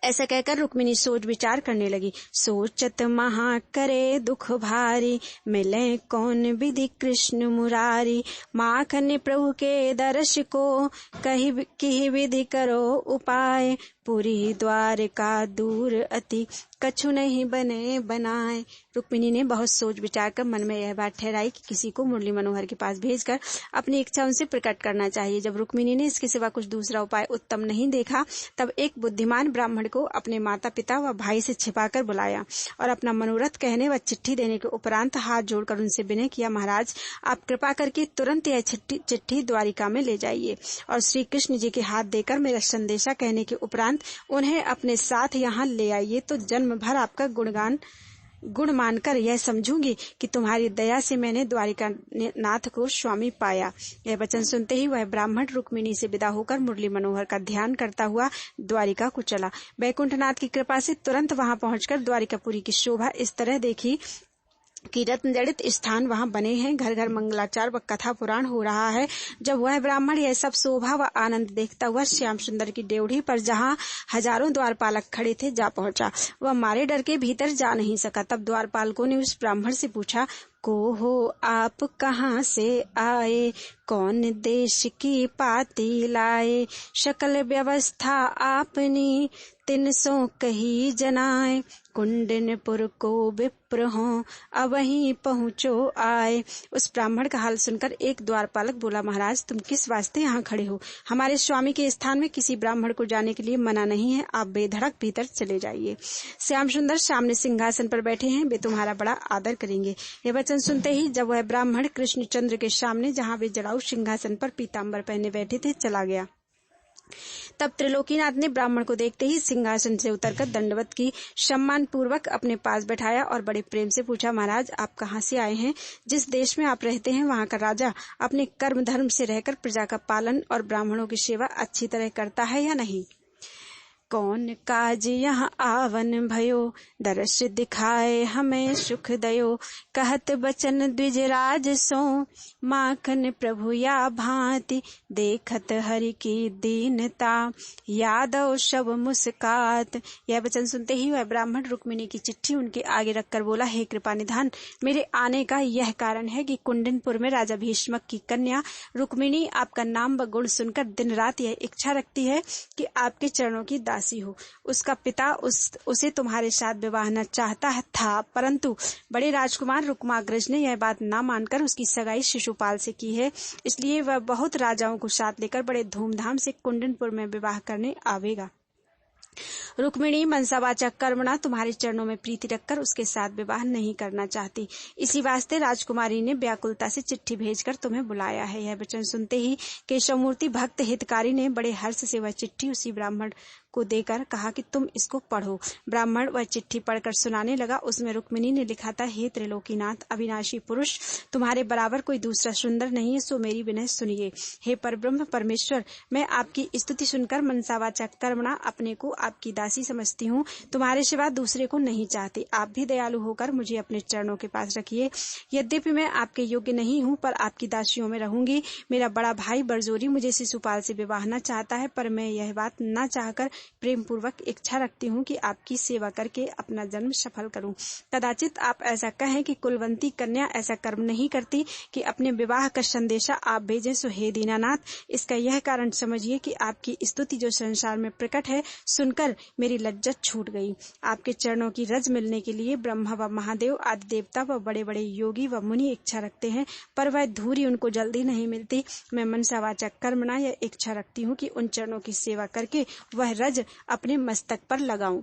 Speaker 1: ऐसा कहकर रुक्मिणी सोच विचार करने लगी। सोचत महा करे दुख भारी, मिले कौन विधि कृष्ण मुरारी। माखन प्रभु के दर्श को, कही विधि करो उपाय। पूरी द्वारका दूर अति, कछु नहीं बने बनाए। रुक्मिणी ने बहुत सोच विचार कर मन में यह बात ठहराई कि किसी को मुरली मनोहर के पास भेजकर अपनी इच्छा उनसे प्रकट करना चाहिए। जब रुक्मिणी ने इसके सिवा कुछ दूसरा उपाय उत्तम नहीं देखा, तब एक बुद्धिमान ब्राह्मण को अपने माता पिता व भाई से छिपाकर बुलाया और अपना मनोरथ कहने व चिट्ठी देने के उपरांत हाथ जोड़कर उनसे विनय किया, महाराज, आप कृपा करके तुरंत यह चिट्ठी द्वारिका में ले जाइए और श्री कृष्ण जी के हाथ देकर मेरा संदेशा कहने के उपरांत उन्हें अपने साथ यहाँ ले आइए, तो जन्म भर आपका गुण मानकर यह समझूंगी कि तुम्हारी दया से मैंने द्वारिका नाथ को स्वामी पाया। यह वचन सुनते ही वह ब्राह्मण रुक्मिणी से विदा होकर मुरली मनोहर का ध्यान करता हुआ द्वारिका को चला। बैकुंठनाथ की कृपा से तुरंत वहां पहुंचकर द्वारिकापुरी की शोभा इस तरह देखी कि रत्न जड़ित स्थान वहां बने हैं, घर घर मंगलाचार व कथा पुराण हो रहा है। जब वह ब्राह्मण यह सब शोभा व आनंद देखता हुआ श्याम सुंदर की डेवढ़ी पर जहां हजारों द्वारपालक खड़े थे जा पहुंचा। वह मारे डर के भीतर जा नहीं सका। तब द्वारपालकों ने उस ब्राह्मण से पूछा, को हो आप कहाँ से आए, कौन देश की पाती लाए। सकल व्यवस्था आपनी तिन सो कही जनाए, कुंडनपुर को विप्र हो अवहीं पहुँचो आए। उस ब्राह्मण का हाल सुनकर एक द्वारपालक बोला, महाराज तुम किस वास्ते यहाँ खड़े हो? हमारे स्वामी के स्थान में किसी ब्राह्मण को जाने के लिए मना नहीं है, आप बेधड़क भीतर चले जाइए। श्याम सुंदर सामने सिंहासन पर बैठे हैं, वे तुम्हारा बड़ा आदर करेंगे। ये वचन सुनते ही जब वह ब्राह्मण कृष्णचंद्र के सामने, जहाँ वे जड़ाऊ सिंहासन पर पीताम्बर पहने बैठे थे, चला गया। तब त्रिलोकीनाथ ने ब्राह्मण को देखते ही सिंहासन से उतरकर दंडवत की, सम्मान पूर्वक अपने पास बैठाया और बड़े प्रेम से पूछा, महाराज आप कहाँ से आए हैं? जिस देश में आप रहते हैं वहाँ का राजा अपने कर्म धर्म से रहकर प्रजा का पालन और ब्राह्मणों की सेवा अच्छी तरह करता है या नहीं? कौन काज यहाँ आवन भयो, दर्श दिखाए हमें सुख दयो। कहत बचन द्विजराज सो, माखन प्रभु या भांति, देखत हरि की दीनता, यादव सब मुस्कात। यह वचन सुनते ही वह ब्राह्मण रुक्मिणी की चिट्ठी उनके आगे रखकर बोला, हे कृपा निधान, मेरे आने का यह कारण है कि कुंडनपुर में राजा भीष्मक की कन्या रुक्मिणी आपका नाम व गुण सुनकर दिन रात यह इच्छा रखती है कि आपके चरणों की दासी हो। उसका पिता उसे तुम्हारे साथ विवाह न चाहता था, परंतु बड़े राजकुमार रुक्माग्रज ने यह बात न मानकर उसकी सगाई शिशुपाल से की है। इसलिए वह बहुत राजाओं को साथ लेकर बड़े धूमधाम से कुंडनपुर में विवाह करने आवेगा। रुक्मिणी मनसावाचा कर्मणा तुम्हारे चरणों में प्रीति रखकर उसके साथ विवाह नहीं करना चाहती। इसी वास्ते राजकुमारी ने व्याकुलता से चिट्ठी भेजकर तुम्हें बुलाया है। यह वचन सुनते ही केशवमूर्ति भक्त हितकारी ने बड़े हर्ष से वह चिट्ठी उसी ब्राह्मण को देकर कहा कि तुम इसको पढ़ो। ब्राह्मण वह चिट्ठी पढ़कर सुनाने लगा। उसमें रुक्मिणी ने लिखा था, हे त्रिलोकीनाथ अविनाशी पुरुष, तुम्हारे बराबर कोई दूसरा सुंदर नहीं है, सो मेरी विनय सुनिए। हे परब्रह्म परमेश्वर, मैं आपकी स्तुति सुनकर मनसावाचा कर्मणा अपने को आपकी दासी समझती हूँ, तुम्हारे सिवा दूसरे को नहीं चाहती। आप भी दयालु होकर मुझे अपने चरणों के पास रखिए। यद्यपि मैं आपके योग्य नहीं हूँ, पर आपकी दासियों में रहूंगी। मेरा बड़ा भाई बरजोरी मुझे शिशुपाल से विवाह न चाहता है, पर मैं यह बात न चाहकर प्रेम पूर्वक इच्छा रखती हूँ कि आपकी सेवा करके अपना जन्म सफल करूं। कदाचित आप ऐसा कहें कि कुलवंती कन्या ऐसा कर्म नहीं करती कि अपने विवाह का संदेशा आप भेजें। सो हे दीनानाथ, इसका यह कारण समझिए कि आपकी स्तुति जो संसार में प्रकट है, सुनकर मेरी लज्जत छूट गई। आपके चरणों की रज मिलने के लिए ब्रह्मा व महादेव आदि देवता व बड़े बड़े योगी व मुनि इच्छा रखते हैं, पर वह धूरी उनको जल्दी नहीं मिलती। मैं मनसावाचा कर्मणा यह इच्छा रखती हूँ कि उन चरणों की सेवा करके वह रज अपने मस्तक पर लगाऊं।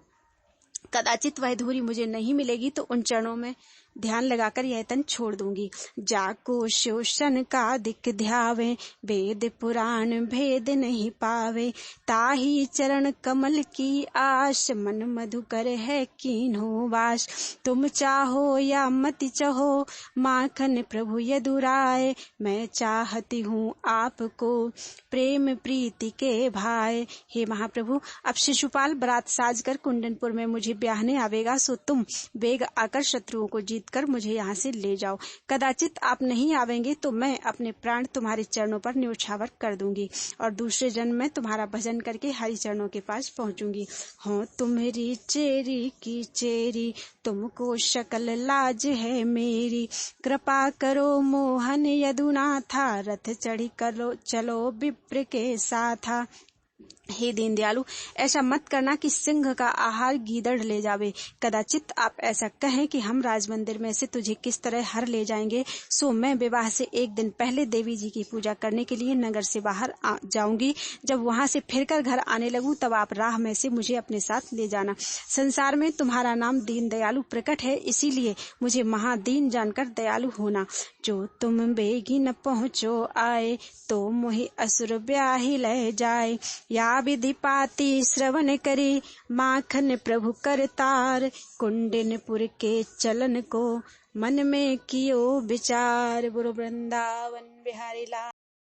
Speaker 1: कदाचित वह धूरी मुझे नहीं मिलेगी तो उन चरणों में ध्यान लगाकर यह तन छोड़ दूंगी। जाको शोषण का दिक ध्यावे, वेद पुराण भेद नहीं पावे। ताही चरण कमल की आश, मन मधुकर है कीन्हो वास। तुम चाहो या मत चाहो, माखन प्रभु यदुराय। मैं चाहती हूँ आपको प्रेम प्रीति के भाई। हे महाप्रभु, अब शिशुपाल बरात साज कर कुंडनपुर में मुझे ब्याहने आवेगा, सो तुम वेग आकर शत्रुओं को जीत कर मुझे यहाँ से ले जाओ। कदाचित आप नहीं आवेंगे तो मैं अपने प्राण तुम्हारे चरणों पर न्योछावर कर दूंगी और दूसरे जन्म में तुम्हारा भजन करके हरि चरणों के पास पहुँचूंगी। हो तुम्हारी चेरी की चेरी, तुमको शकल लाज है मेरी। कृपा करो मोहन यदुनाथा, रथ चढ़ी करो चलो विप्र के साथा। हे दीन दयालु, ऐसा मत करना कि सिंह का आहार गीदड़ ले जावे। कदाचित आप ऐसा कहें कि हम राजमंदिर में से तुझे किस तरह हर ले जाएंगे। सो मैं विवाह से एक दिन पहले देवी जी की पूजा करने के लिए नगर से बाहर जाऊंगी। जब वहां से फिरकर घर आने लगूं तब आप राह में से मुझे अपने साथ ले जाना। संसार में तुम्हारा नाम दीन दयालु प्रकट है, इसीलिए मुझे महादीन जानकर दयालु होना। जो तुम बेगी न पहुँचो आए, तो मोहि असुर ब्याही ले जाए। या विधि पाती श्रवण करी, माखन प्रभु करतार। कुंडनपुर के चलन को मन में कियो विचार। बोलो वृंदावन बिहारी लाल।